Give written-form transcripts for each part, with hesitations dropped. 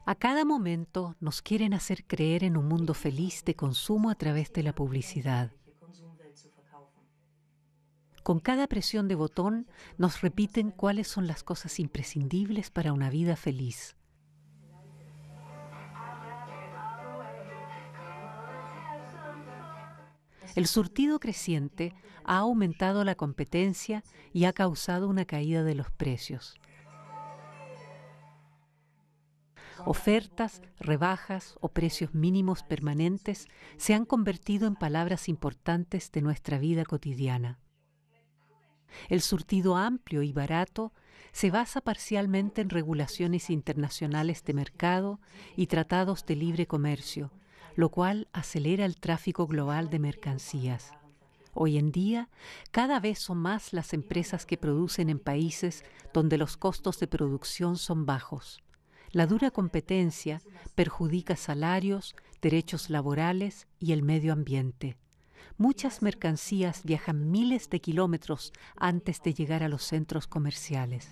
A cada momento nos quieren hacer creer en un mundo feliz de consumo a través de la publicidad. Con cada presión de botón nos repiten cuáles son las cosas imprescindibles para una vida feliz. El surtido creciente ha aumentado la competencia y ha causado una caída de los precios. Ofertas, rebajas o precios mínimos permanentes se han convertido en palabras importantes de nuestra vida cotidiana. El surtido amplio y barato se basa parcialmente en regulaciones internacionales de mercado y tratados de libre comercio, lo cual acelera el tráfico global de mercancías. Hoy en día, cada vez son más las empresas que producen en países donde los costos de producción son bajos. La dura competencia perjudica salarios, derechos laborales y el medio ambiente. Muchas mercancías viajan miles de kilómetros antes de llegar a los centros comerciales.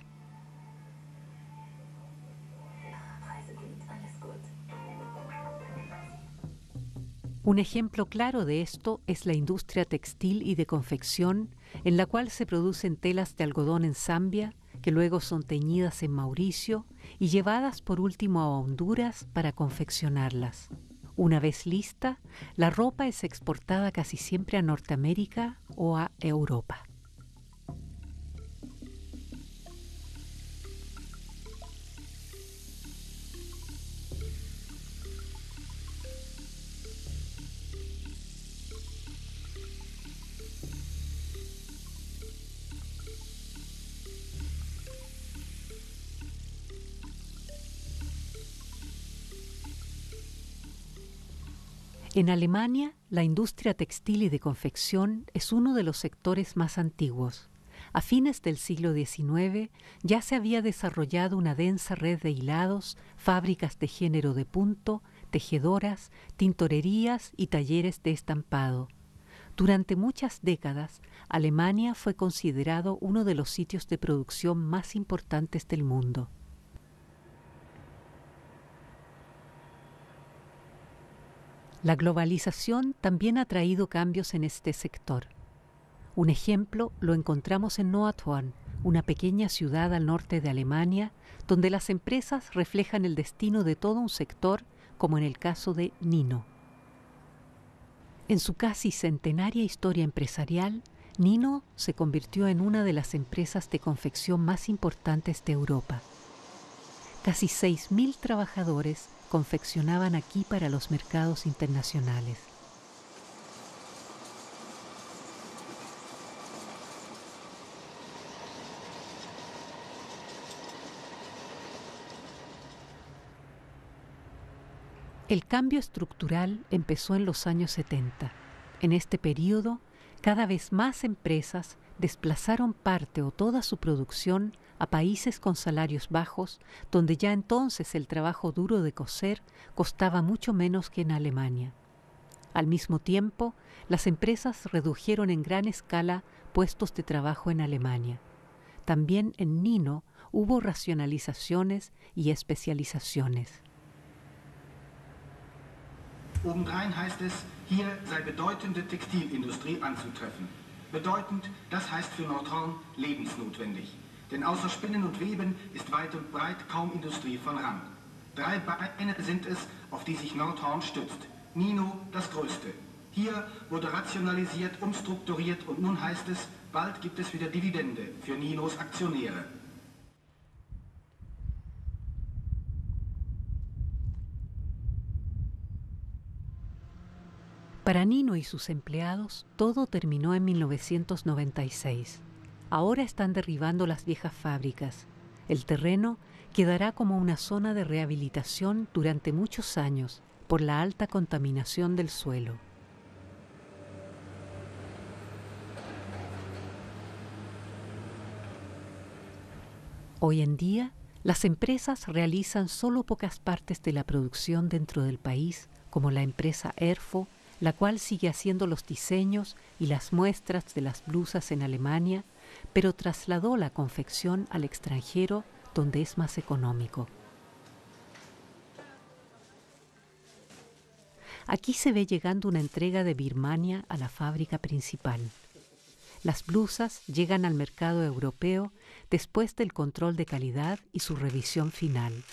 Un ejemplo claro de esto es la industria textil y de confección, en la cual se producen telas de algodón en Zambia, que luego son teñidas en Mauricio y llevadas por último a Honduras para confeccionarlas. Una vez lista, la ropa es exportada casi siempre a Norteamérica o a Europa. En Alemania, la industria textil y de confección es uno de los sectores más antiguos. A fines del siglo XIX ya se había desarrollado una densa red de hilados, fábricas de género de punto, tejedoras, tintorerías y talleres de estampado. Durante muchas décadas, Alemania fue considerado uno de los sitios de producción más importantes del mundo. La globalización también ha traído cambios en este sector. Un ejemplo lo encontramos en Nordhorn, una pequeña ciudad al norte de Alemania, donde las empresas reflejan el destino de todo un sector, como en el caso de Nino. En su casi centenaria historia empresarial, Nino se convirtió en una de las empresas de confección más importantes de Europa. Casi 6.000 trabajadores confeccionaban aquí para los mercados internacionales. El cambio estructural empezó en los años 70. En este periodo, cada vez más empresas desplazaron parte o toda su producción a países con salarios bajos, donde ya entonces el trabajo duro de coser costaba mucho menos que en Alemania. Al mismo tiempo, las empresas redujeron en gran escala puestos de trabajo en Alemania. También en Nino hubo racionalizaciones y especializaciones. Obendrein heißt es, hier sei bedeutende Textilindustrie anzutreffen. Bedeutend, das heißt für Nordhorn lebensnotwendig. Denn außer Spinnen und Weben ist weit und breit kaum Industrie von Rang. 3 Beine sind es, auf die sich Nordhorn stützt. Nino das größte. Hier wurde rationalisiert, umstrukturiert und nun heißt es, bald gibt es wieder Dividende für Ninos Aktionäre. Para Nino y sus empleados, todo terminó en 1996. Ahora están derribando las viejas fábricas. El terreno quedará como una zona de rehabilitación durante muchos años por la alta contaminación del suelo. Hoy en día, las empresas realizan solo pocas partes de la producción dentro del país, como la empresa Erfo, la cual sigue haciendo los diseños y las muestras de las blusas en Alemania, pero trasladó la confección al extranjero, donde es más económico. Aquí se ve llegando una entrega de Birmania a la fábrica principal. Las blusas llegan al mercado europeo después del control de calidad y su revisión final.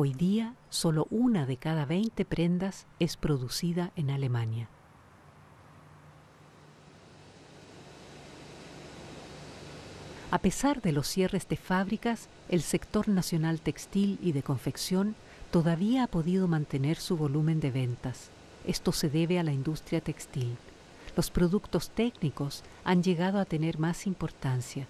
Hoy día, solo 1 de cada 20 prendas es producida en Alemania. A pesar de los cierres de fábricas, el sector nacional textil y de confección todavía ha podido mantener su volumen de ventas. Esto se debe a la industria textil. Los productos técnicos han llegado a tener más importancia.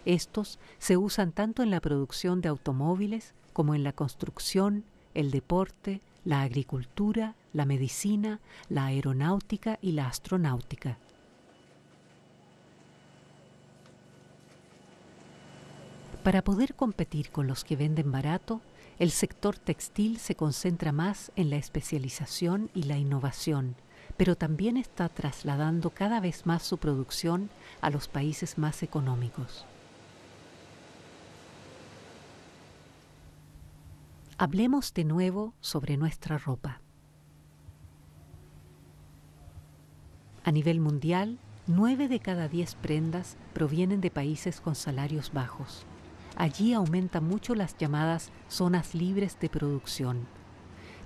Estos se usan tanto en la producción de automóviles como en la construcción, el deporte, la agricultura, la medicina, la aeronáutica y la astronáutica. Para poder competir con los que venden barato, el sector textil se concentra más en la especialización y la innovación, pero también está trasladando cada vez más su producción a los países más económicos. Hablemos de nuevo sobre nuestra ropa. A nivel mundial, 9 de cada 10 prendas provienen de países con salarios bajos. Allí aumentan mucho las llamadas zonas libres de producción.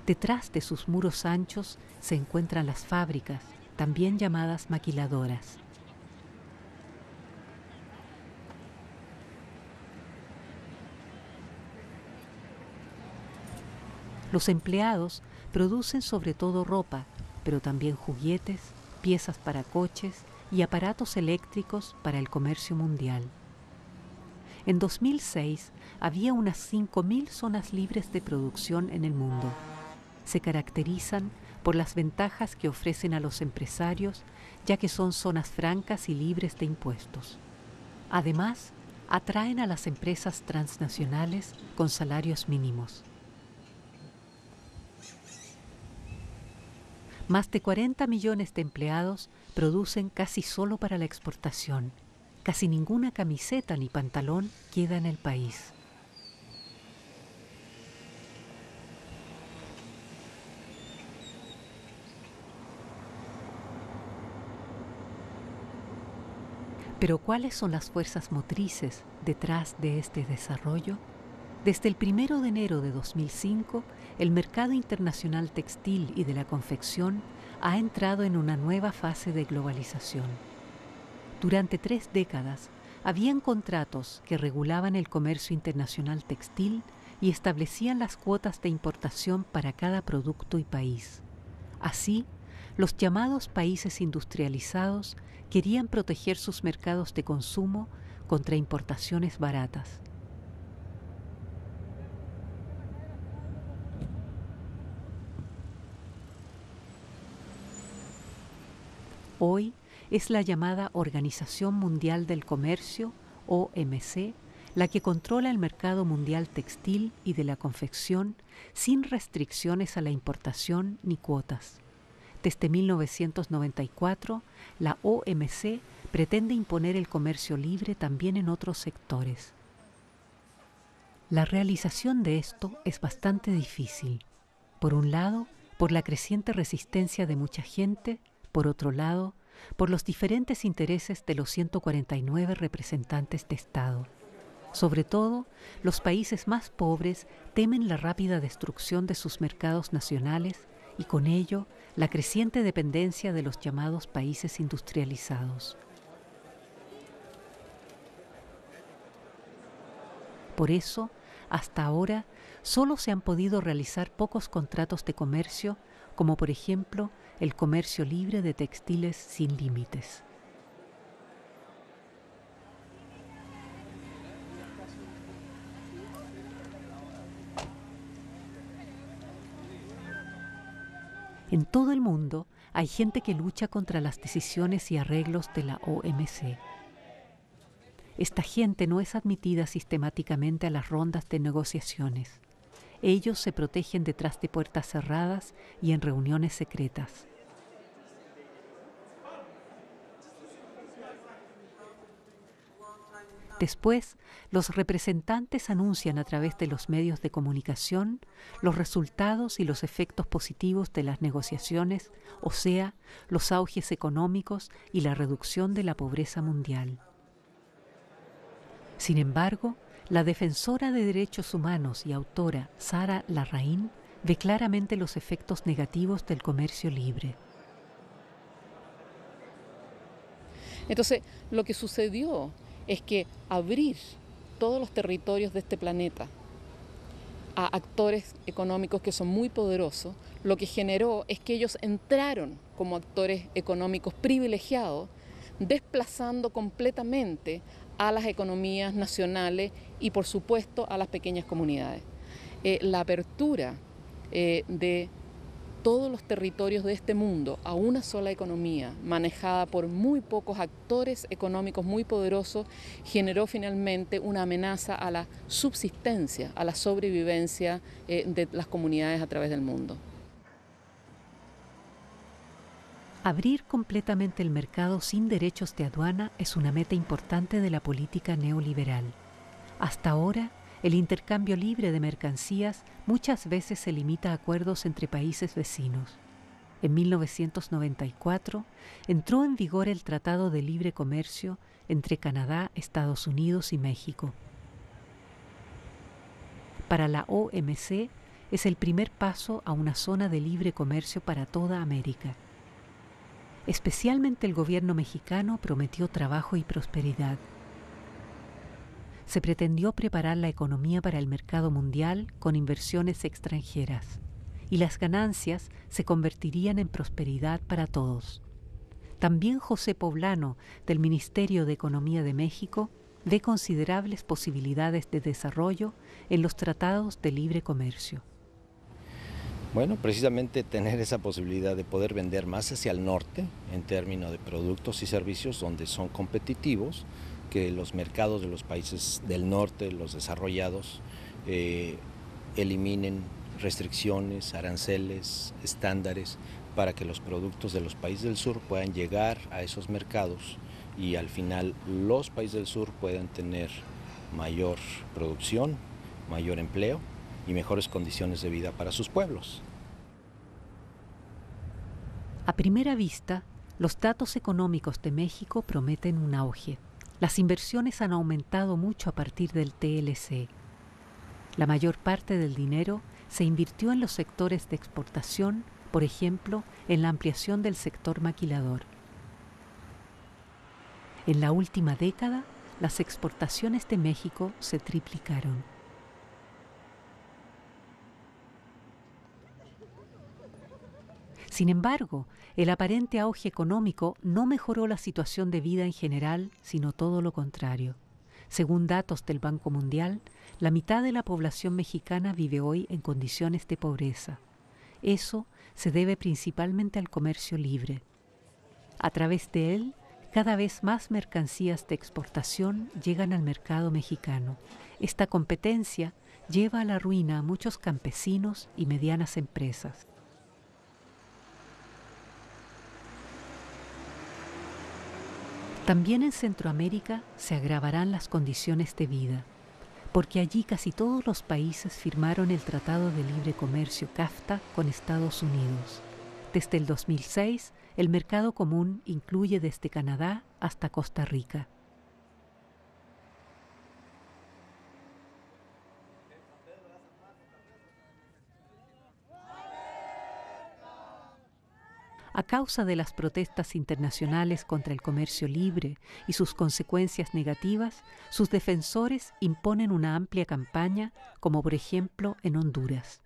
Detrás de sus muros anchos se encuentran las fábricas, también llamadas maquiladoras. Los empleados producen sobre todo ropa, pero también juguetes, piezas para coches y aparatos eléctricos para el comercio mundial. En 2006 había unas 5.000 zonas libres de producción en el mundo. Se caracterizan por las ventajas que ofrecen a los empresarios, ya que son zonas francas y libres de impuestos. Además, atraen a las empresas transnacionales con salarios mínimos. Más de 40 millones de empleados producen casi solo para la exportación. Casi ninguna camiseta ni pantalón queda en el país. Pero ¿cuáles son las fuerzas motrices detrás de este desarrollo? Desde el 1 de enero de 2005, el mercado internacional textil y de la confección ha entrado en una nueva fase de globalización. Durante 3 décadas, habían contratos que regulaban el comercio internacional textil y establecían las cuotas de importación para cada producto y país. Así, los llamados países industrializados querían proteger sus mercados de consumo contra importaciones baratas. Hoy es la llamada Organización Mundial del Comercio, OMC, la que controla el mercado mundial textil y de la confección sin restricciones a la importación ni cuotas. Desde 1994, la OMC pretende imponer el comercio libre también en otros sectores. La realización de esto es bastante difícil. Por un lado, por la creciente resistencia de mucha gente, por otro lado, por los diferentes intereses de los 149 representantes de Estado. Sobre todo, los países más pobres temen la rápida destrucción de sus mercados nacionales y con ello la creciente dependencia de los llamados países industrializados. Por eso, hasta ahora, solo se han podido realizar pocos contratos de comercio, como por ejemplo el comercio libre de textiles sin límites. En todo el mundo hay gente que lucha contra las decisiones y arreglos de la OMC. Esta gente no es admitida sistemáticamente a las rondas de negociaciones. Ellos se protegen detrás de puertas cerradas y en reuniones secretas. Después, los representantes anuncian a través de los medios de comunicación los resultados y los efectos positivos de las negociaciones, o sea, los auges económicos y la reducción de la pobreza mundial. Sin embargo, la defensora de derechos humanos y autora Sara Larraín ve claramente los efectos negativos del comercio libre. Entonces, lo que sucedió es que abrir todos los territorios de este planeta a actores económicos que son muy poderosos, lo que generó es que ellos entraron como actores económicos privilegiados, desplazando completamente a las economías nacionales y, por supuesto, a las pequeñas comunidades. La apertura de todos los territorios de este mundo a una sola economía manejada por muy pocos actores económicos muy poderosos generó finalmente una amenaza a la subsistencia, a la sobrevivencia de las comunidades a través del mundo. Abrir completamente el mercado sin derechos de aduana es una meta importante de la política neoliberal. Hasta ahora, el intercambio libre de mercancías muchas veces se limita a acuerdos entre países vecinos. En 1994 entró en vigor el Tratado de Libre Comercio entre Canadá, Estados Unidos y México. Para la OMC es el primer paso a una zona de libre comercio para toda América. Especialmente el gobierno mexicano prometió trabajo y prosperidad. Se pretendió preparar la economía para el mercado mundial con inversiones extranjeras, y las ganancias se convertirían en prosperidad para todos. También José Poblano, del Ministerio de Economía de México, ve considerables posibilidades de desarrollo en los tratados de libre comercio. Bueno, precisamente tener esa posibilidad de poder vender más hacia el norte en términos de productos y servicios donde son competitivos, que los mercados de los países del norte, los desarrollados, eliminen restricciones, aranceles, estándares para que los productos de los países del sur puedan llegar a esos mercados y al final los países del sur puedan tener mayor producción, mayor empleo y mejores condiciones de vida para sus pueblos. A primera vista, los datos económicos de México prometen un auge. Las inversiones han aumentado mucho a partir del TLC. La mayor parte del dinero se invirtió en los sectores de exportación, por ejemplo, en la ampliación del sector maquilador. En la última década, las exportaciones de México se triplicaron. Sin embargo, el aparente auge económico no mejoró la situación de vida en general, sino todo lo contrario. Según datos del Banco Mundial, la mitad de la población mexicana vive hoy en condiciones de pobreza. Eso se debe principalmente al comercio libre. A través de él, cada vez más mercancías de exportación llegan al mercado mexicano. Esta competencia lleva a la ruina a muchos campesinos y medianas empresas. También en Centroamérica se agravarán las condiciones de vida, porque allí casi todos los países firmaron el Tratado de Libre Comercio CAFTA con Estados Unidos. Desde el 2006, el mercado común incluye desde Canadá hasta Costa Rica. A causa de las protestas internacionales contra el comercio libre y sus consecuencias negativas, sus defensores imponen una amplia campaña, como por ejemplo en Honduras.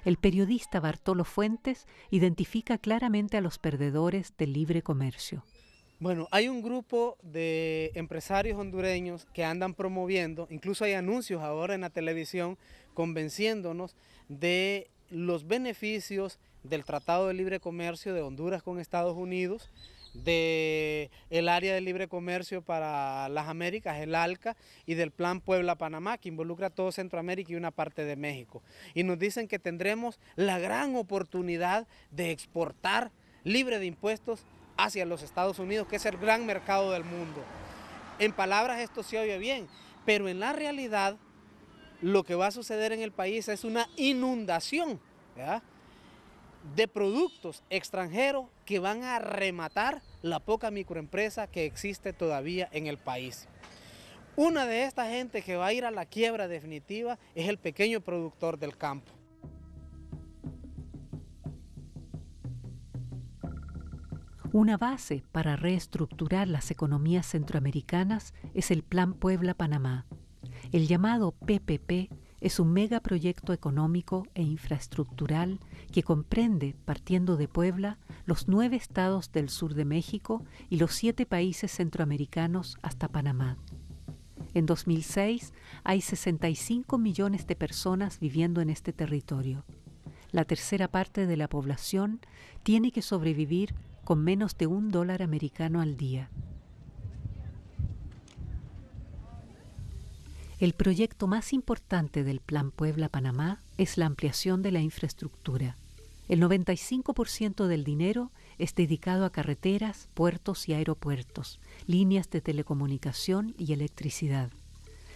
El periodista Bartolo Fuentes identifica claramente a los perdedores del libre comercio. Bueno, hay un grupo de empresarios hondureños que andan promoviendo, incluso hay anuncios ahora en la televisión convenciéndonos de los beneficios del Tratado de Libre Comercio de Honduras con Estados Unidos, del área de libre comercio para las Américas, el ALCA, y del Plan Puebla-Panamá, que involucra todo Centroamérica y una parte de México. Y nos dicen que tendremos la gran oportunidad de exportar libre de impuestos hacia los Estados Unidos, que es el gran mercado del mundo. En palabras esto se oye bien, pero en la realidad lo que va a suceder en el país es una inundación, ¿verdad?, de productos extranjeros que van a rematar la poca microempresa que existe todavía en el país. Una de estas gente que va a ir a la quiebra definitiva es el pequeño productor del campo. Una base para reestructurar las economías centroamericanas es el Plan Puebla-Panamá. El llamado PPP es un megaproyecto económico e infraestructural que comprende, partiendo de Puebla, los 9 estados del sur de México y los 7 países centroamericanos hasta Panamá. En 2006 hay 65 millones de personas viviendo en este territorio. La tercera parte de la población tiene que sobrevivir con menos de $1 americano al día. El proyecto más importante del Plan Puebla-Panamá es la ampliación de la infraestructura. El 95% del dinero es dedicado a carreteras, puertos y aeropuertos, líneas de telecomunicación y electricidad.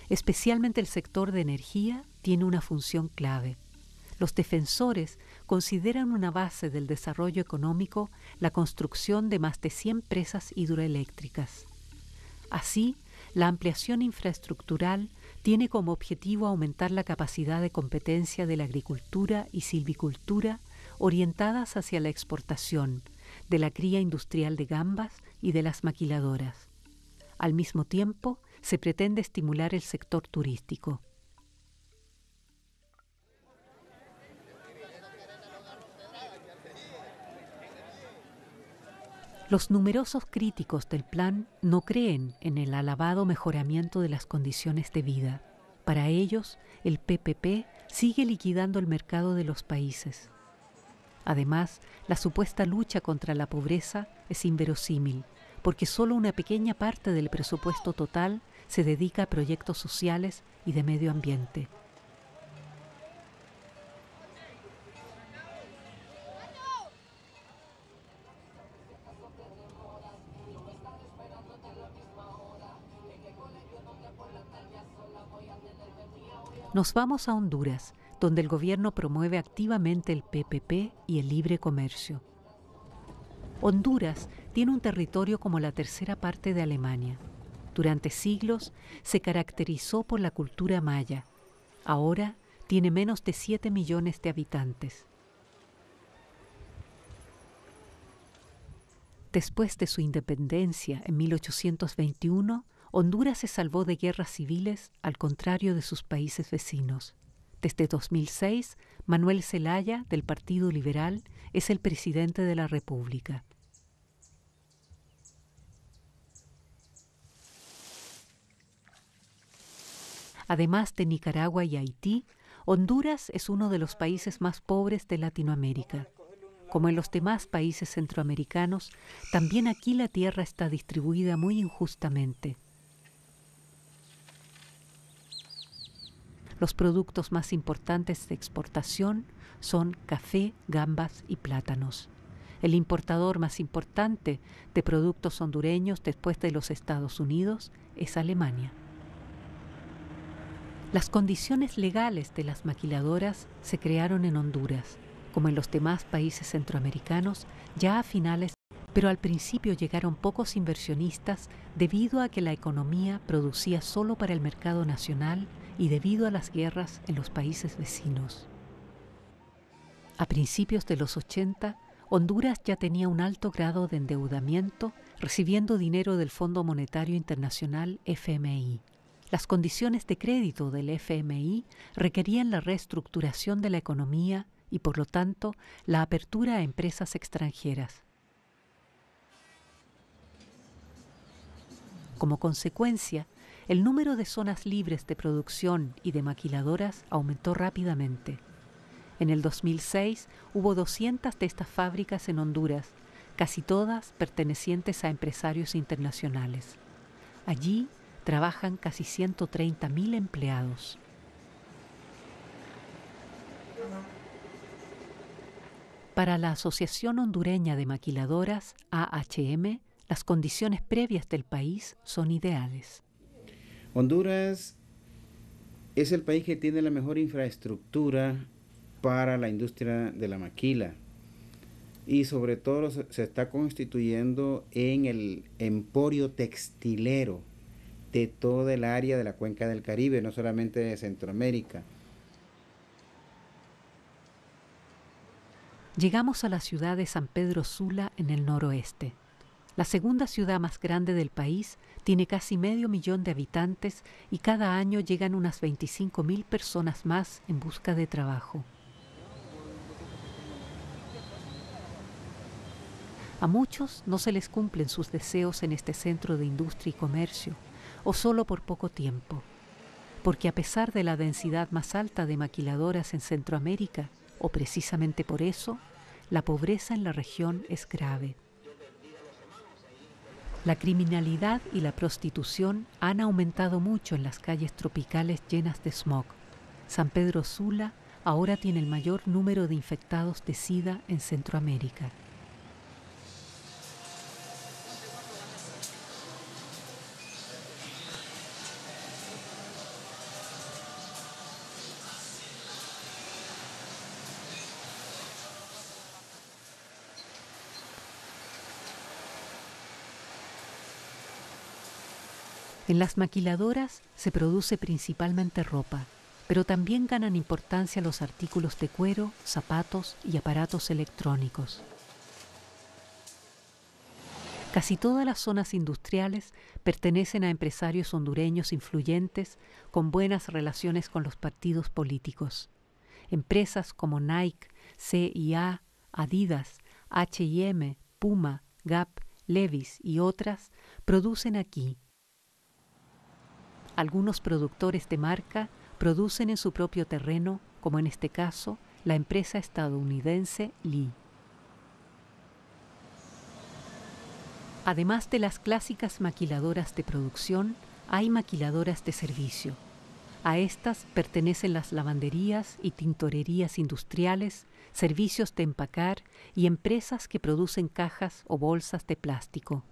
Especialmente el sector de energía tiene una función clave. Los defensores consideran una base del desarrollo económico la construcción de más de 100 presas hidroeléctricas. Así, la ampliación infraestructural tiene como objetivo aumentar la capacidad de competencia de la agricultura y silvicultura orientadas hacia la exportación, de la cría industrial de gambas y de las maquiladoras. Al mismo tiempo, se pretende estimular el sector turístico. Los numerosos críticos del plan no creen en el alabado mejoramiento de las condiciones de vida. Para ellos, el PPP sigue liquidando el mercado de los países. Además, la supuesta lucha contra la pobreza es inverosímil, porque solo una pequeña parte del presupuesto total se dedica a proyectos sociales y de medio ambiente. Nos vamos a Honduras, donde el gobierno promueve activamente el PPP y el libre comercio. Honduras tiene un territorio como la tercera parte de Alemania. Durante siglos se caracterizó por la cultura maya. Ahora tiene menos de 7 millones de habitantes. Después de su independencia en 1821, Honduras se salvó de guerras civiles, al contrario de sus países vecinos. Desde 2006, Manuel Zelaya, del Partido Liberal, es el presidente de la República. Además de Nicaragua y Haití, Honduras es uno de los países más pobres de Latinoamérica. Como en los demás países centroamericanos, también aquí la tierra está distribuida muy injustamente. Los productos más importantes de exportación son café, gambas y plátanos. El importador más importante de productos hondureños después de los Estados Unidos es Alemania. Las condiciones legales de las maquiladoras se crearon en Honduras, como en los demás países centroamericanos, ya a finales, pero al principio llegaron pocos inversionistas debido a que la economía producía solo para el mercado nacional y debido a las guerras en los países vecinos. A principios de los 80, Honduras ya tenía un alto grado de endeudamiento, recibiendo dinero del Fondo Monetario Internacional FMI. Las condiciones de crédito del FMI requerían la reestructuración de la economía y, por lo tanto, la apertura a empresas extranjeras. Como consecuencia, el número de zonas libres de producción y de maquiladoras aumentó rápidamente. En el 2006 hubo 200 de estas fábricas en Honduras, casi todas pertenecientes a empresarios internacionales. Allí trabajan casi 130.000 empleados. Para la Asociación Hondureña de Maquiladoras, AHM, las condiciones previas del país son ideales. Honduras es el país que tiene la mejor infraestructura para la industria de la maquila y sobre todo se está constituyendo en el emporio textilero de toda el área de la cuenca del Caribe, no solamente de Centroamérica. Llegamos a la ciudad de San Pedro Sula en el noroeste. La segunda ciudad más grande del país tiene casi 500.000 de habitantes y cada año llegan unas 25.000 personas más en busca de trabajo. A muchos no se les cumplen sus deseos en este centro de industria y comercio, o solo por poco tiempo, porque a pesar de la densidad más alta de maquiladoras en Centroamérica, o precisamente por eso, la pobreza en la región es grave. La criminalidad y la prostitución han aumentado mucho en las calles tropicales llenas de smog. San Pedro Sula ahora tiene el mayor número de infectados de SIDA en Centroamérica. En las maquiladoras se produce principalmente ropa, pero también ganan importancia los artículos de cuero, zapatos y aparatos electrónicos. Casi todas las zonas industriales pertenecen a empresarios hondureños influyentes con buenas relaciones con los partidos políticos. Empresas como Nike, CIA, Adidas, H&M, Puma, Gap, Levi's y otras producen aquí. Algunos productores de marca producen en su propio terreno, como en este caso, la empresa estadounidense Lee. Además de las clásicas maquiladoras de producción, hay maquiladoras de servicio. A estas pertenecen las lavanderías y tintorerías industriales, servicios de empacar y empresas que producen cajas o bolsas de plástico.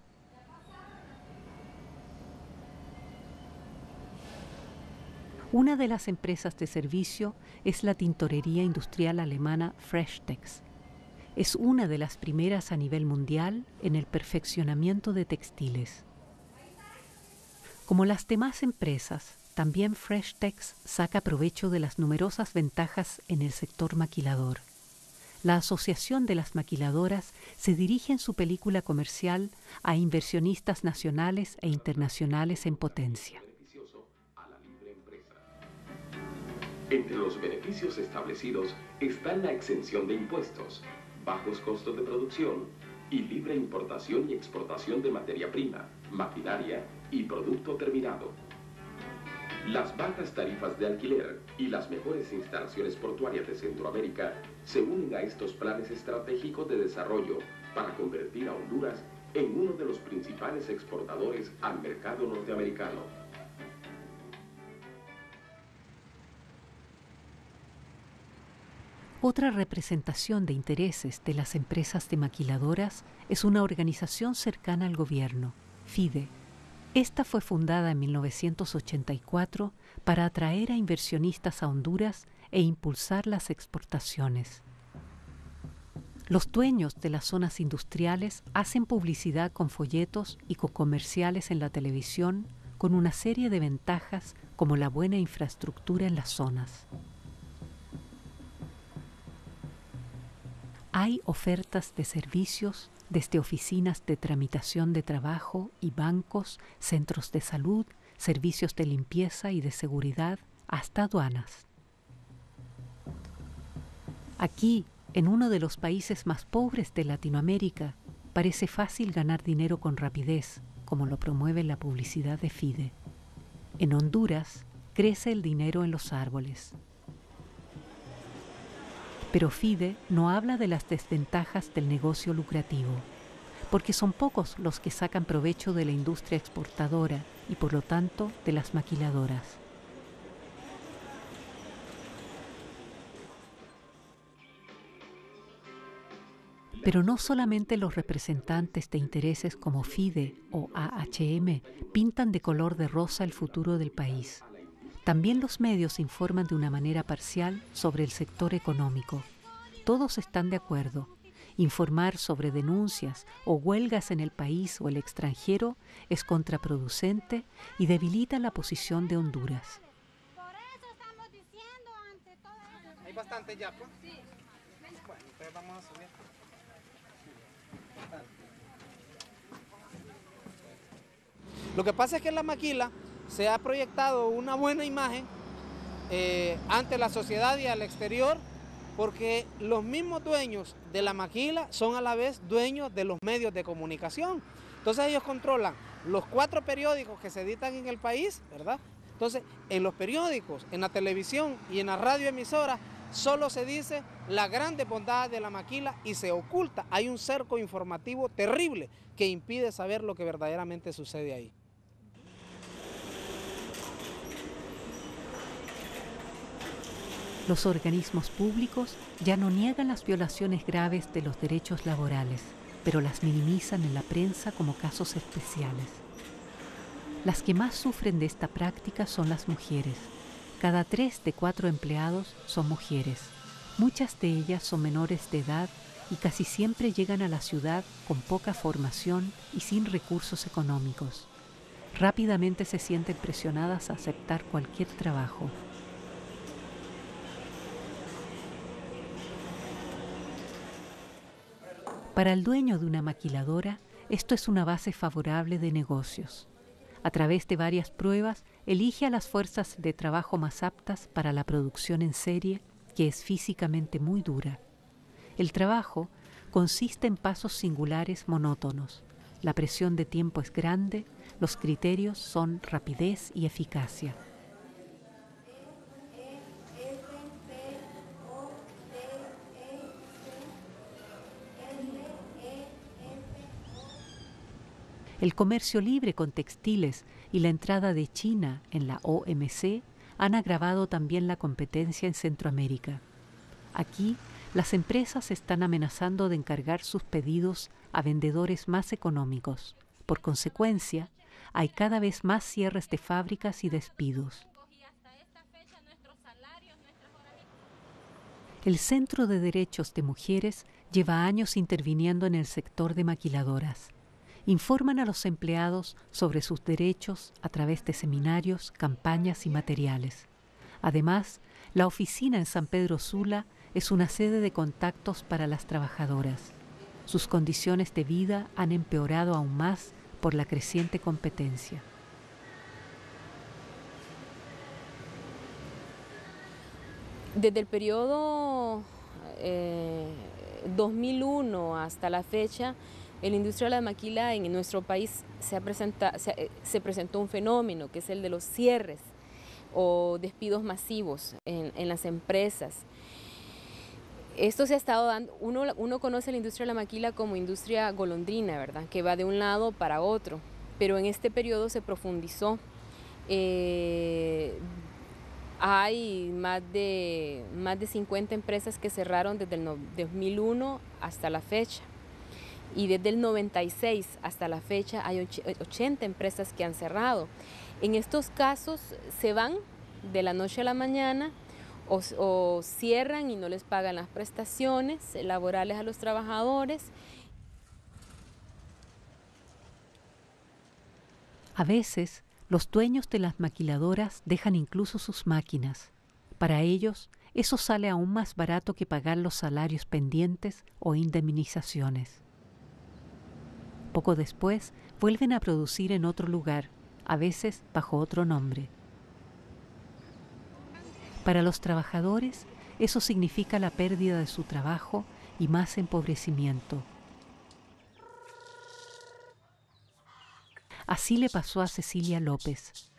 Una de las empresas de servicio es la tintorería industrial alemana Freshtex. Es una de las primeras a nivel mundial en el perfeccionamiento de textiles. Como las demás empresas, también Freshtex saca provecho de las numerosas ventajas en el sector maquilador. La Asociación de las Maquiladoras se dirige en su película comercial a inversionistas nacionales e internacionales en potencia. Entre los beneficios establecidos están la exención de impuestos, bajos costos de producción y libre importación y exportación de materia prima, maquinaria y producto terminado. Las bajas tarifas de alquiler y las mejores instalaciones portuarias de Centroamérica se unen a estos planes estratégicos de desarrollo para convertir a Honduras en uno de los principales exportadores al mercado norteamericano. Otra representación de intereses de las empresas de maquiladoras es una organización cercana al gobierno, FIDE. Esta fue fundada en 1984 para atraer a inversionistas a Honduras e impulsar las exportaciones. Los dueños de las zonas industriales hacen publicidad con folletos y con comerciales en la televisión con una serie de ventajas como la buena infraestructura en las zonas. Hay ofertas de servicios desde oficinas de tramitación de trabajo y bancos, centros de salud, servicios de limpieza y de seguridad, hasta aduanas. Aquí, en uno de los países más pobres de Latinoamérica, parece fácil ganar dinero con rapidez, como lo promueve la publicidad de FIDE. En Honduras, crece el dinero en los árboles. Pero FIDE no habla de las desventajas del negocio lucrativo. porque son pocos los que sacan provecho de la industria exportadora y por lo tanto de las maquiladoras. Pero no solamente los representantes de intereses como FIDE o AHM pintan de color de rosa el futuro del país. También los medios informan de una manera parcial sobre el sector económico. Todos están de acuerdo. Informar sobre denuncias o huelgas en el país o el extranjero es contraproducente y debilita la posición de Honduras. Por eso estamos diciendo ante todo eso. ¿Hay bastante ya, pues? Sí. Bueno, entonces vamos a subir. Lo que pasa es que en la maquila se ha proyectado una buena imagen ante la sociedad y al exterior, porque los mismos dueños de la maquila son a la vez dueños de los medios de comunicación. Entonces ellos controlan los 4 periódicos que se editan en el país, ¿verdad? Entonces en los periódicos, en la televisión y en la radioemisora solo se dice la grande bondad de la maquila y se oculta. Hay un cerco informativo terrible que impide saber lo que verdaderamente sucede ahí. Los organismos públicos ya no niegan las violaciones graves de los derechos laborales, pero las minimizan en la prensa como casos especiales. Las que más sufren de esta práctica son las mujeres. Cada 3 de 4 empleados son mujeres. Muchas de ellas son menores de edad y casi siempre llegan a la ciudad con poca formación y sin recursos económicos. Rápidamente se sienten presionadas a aceptar cualquier trabajo. Para el dueño de una maquiladora, esto es una base favorable de negocios. A través de varias pruebas, elige a las fuerzas de trabajo más aptas para la producción en serie, que es físicamente muy dura. El trabajo consiste en pasos singulares monótonos. La presión de tiempo es grande, los criterios son rapidez y eficacia. El comercio libre con textiles y la entrada de China en la OMC han agravado también la competencia en Centroamérica. Aquí, las empresas están amenazando de encargar sus pedidos a vendedores más económicos. Por consecuencia, hay cada vez más cierres de fábricas y despidos. El Centro de Derechos de Mujeres lleva años interviniendo en el sector de maquiladoras. Informan a los empleados sobre sus derechos a través de seminarios, campañas y materiales. Además, la oficina en San Pedro Sula es una sede de contactos para las trabajadoras. Sus condiciones de vida han empeorado aún más por la creciente competencia. Desde el periodo 2001 hasta la fecha, en la industria de la maquila en nuestro país se presentó un fenómeno que es el de los cierres o despidos masivos en las empresas. Esto se ha estado dando, uno conoce la industria de la maquila como industria golondrina, ¿verdad? Que va de un lado para otro, pero en este periodo se profundizó. Hay más de 50 empresas que cerraron desde el 2001 hasta la fecha. Y desde el 96 hasta la fecha hay 80 empresas que han cerrado. En estos casos se van de la noche a la mañana o cierran y no les pagan las prestaciones laborales a los trabajadores. A veces, los dueños de las maquiladoras dejan incluso sus máquinas. Para ellos, eso sale aún más barato que pagar los salarios pendientes o indemnizaciones. Poco después, vuelven a producir en otro lugar, a veces bajo otro nombre. Para los trabajadores, eso significa la pérdida de su trabajo y más empobrecimiento. Así le pasó a Cecilia López.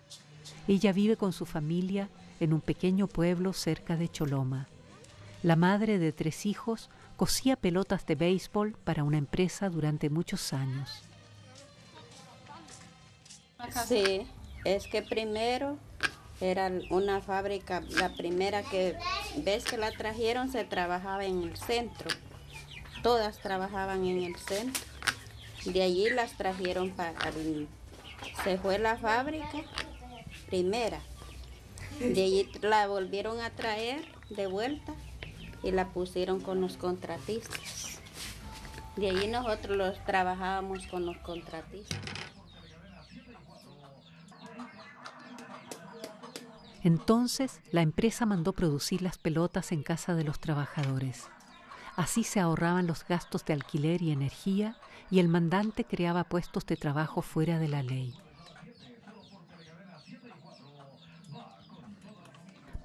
Ella vive con su familia en un pequeño pueblo cerca de Choloma. La madre de 3 hijos cosía pelotas de béisbol para una empresa durante muchos años. Sí, es que primero era una fábrica, la primera vez que la trajeron se trabajaba en el centro. Todas trabajaban en el centro. De allí las trajeron se fue la fábrica primera. De allí la volvieron a traer de vuelta y la pusieron con los contratistas. De allí nosotros trabajábamos con los contratistas. Entonces, la empresa mandó producir las pelotas en casa de los trabajadores. Así se ahorraban los gastos de alquiler y energía y el mandante creaba puestos de trabajo fuera de la ley.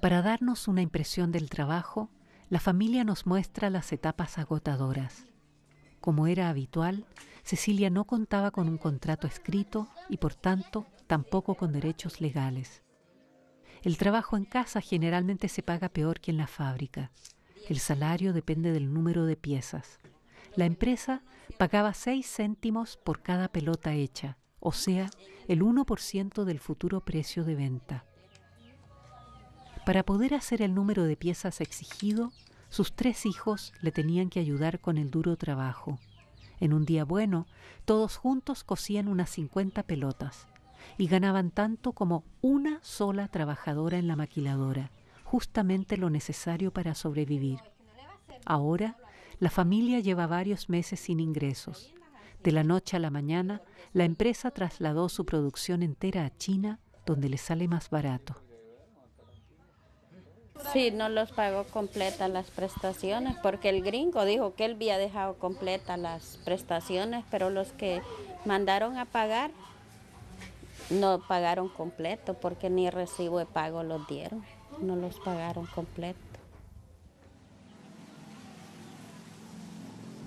Para darnos una impresión del trabajo, la familia nos muestra las etapas agotadoras. Como era habitual, Cecilia no contaba con un contrato escrito y, por tanto, tampoco con derechos legales. El trabajo en casa generalmente se paga peor que en la fábrica. El salario depende del número de piezas. La empresa pagaba 6 céntimos por cada pelota hecha, o sea, el 1% del futuro precio de venta. Para poder hacer el número de piezas exigido, sus 3 hijos le tenían que ayudar con el duro trabajo. En un día bueno, todos juntos cosían unas 50 pelotas y ganaban tanto como una sola trabajadora en la maquiladora, justamente lo necesario para sobrevivir. Ahora, la familia lleva varios meses sin ingresos. De la noche a la mañana, la empresa trasladó su producción entera a China, donde le sale más barato. Sí, no los pagó completas las prestaciones, porque el gringo dijo que él había dejado completas las prestaciones, pero los que mandaron a pagar no pagaron completo, porque ni recibo de pago los dieron, no los pagaron completo.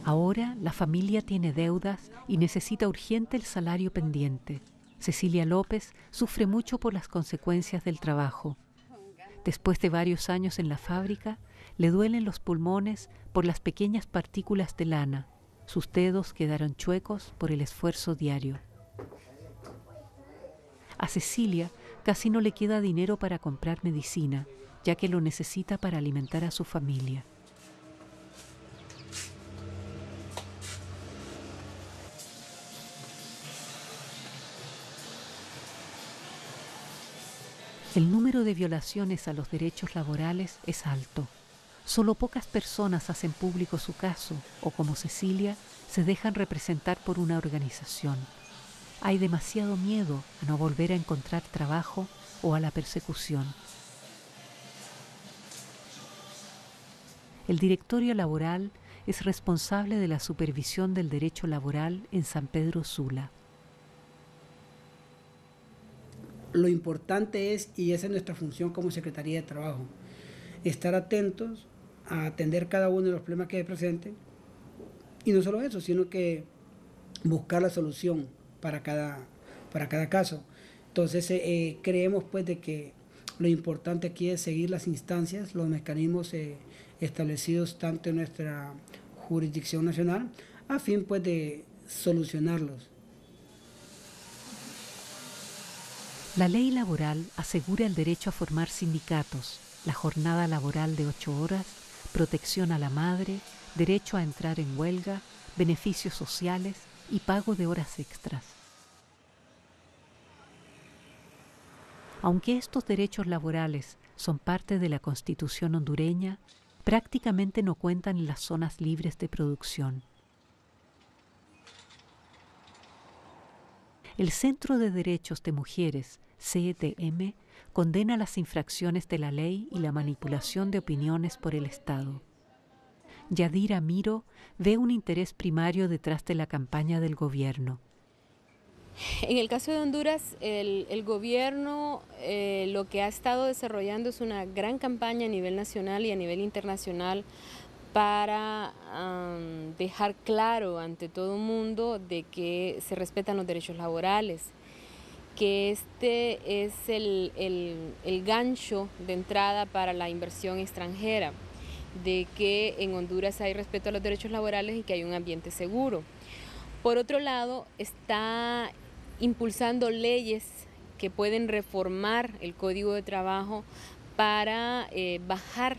Ahora la familia tiene deudas y necesita urgente el salario pendiente. Cecilia López sufre mucho por las consecuencias del trabajo. Después de varios años en la fábrica, le duelen los pulmones por las pequeñas partículas de lana. Sus dedos quedaron chuecos por el esfuerzo diario. A Cecilia casi no le queda dinero para comprar medicina, ya que lo necesita para alimentar a su familia. El número de violaciones a los derechos laborales es alto. Solo pocas personas hacen público su caso o, como Cecilia, se dejan representar por una organización. Hay demasiado miedo a no volver a encontrar trabajo o a la persecución. El directorio laboral es responsable de la supervisión del derecho laboral en San Pedro Sula. Lo importante es, y esa es nuestra función como Secretaría de Trabajo, estar atentos a atender cada uno de los problemas que se presenten, y no solo eso, sino que buscar la solución para cada caso. Entonces creemos pues de que lo importante aquí es seguir las instancias, los mecanismos establecidos tanto en nuestra jurisdicción nacional, a fin pues de solucionarlos. La ley laboral asegura el derecho a formar sindicatos, la jornada laboral de 8 horas, protección a la madre, derecho a entrar en huelga, beneficios sociales y pago de horas extras. Aunque estos derechos laborales son parte de la Constitución hondureña, prácticamente no cuentan en las zonas libres de producción. El Centro de Derechos de Mujeres, CDM, condena las infracciones de la ley y la manipulación de opiniones por el Estado. Yadira Miro ve un interés primario detrás de la campaña del gobierno. En el caso de Honduras, el gobierno lo que ha estado desarrollando es una gran campaña a nivel nacional y a nivel internacional para dejar claro ante todo el mundo de que se respetan los derechos laborales, que este es el gancho de entrada para la inversión extranjera, de que en Honduras hay respeto a los derechos laborales y que hay un ambiente seguro. Por otro lado, está impulsando leyes que pueden reformar el Código de Trabajo para bajar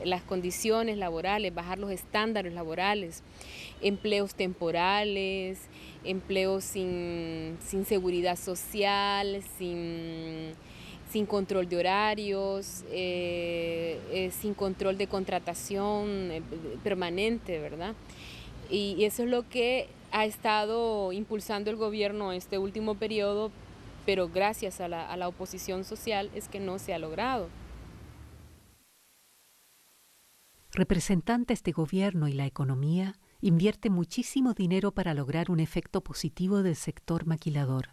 las condiciones laborales, bajar los estándares laborales, empleos temporales, empleos sin seguridad social, sin control de horarios, sin control de contratación permanente, ¿verdad? Y eso es lo que ha estado impulsando el gobierno este último periodo, pero gracias a la oposición social es que no se ha logrado. Representantes de gobierno y la economía invierten muchísimo dinero para lograr un efecto positivo del sector maquilador.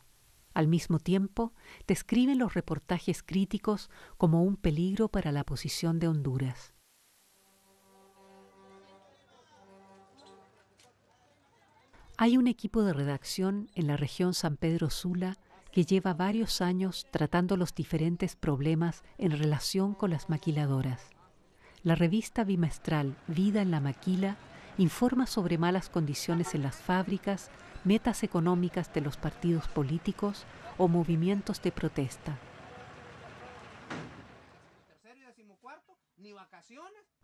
Al mismo tiempo, describen los reportajes críticos como un peligro para la posición de Honduras. Hay un equipo de redacción en la región San Pedro Sula que lleva varios años tratando los diferentes problemas en relación con las maquiladoras. La revista bimestral Vida en la Maquila informa sobre malas condiciones en las fábricas, metas económicas de los partidos políticos o movimientos de protesta.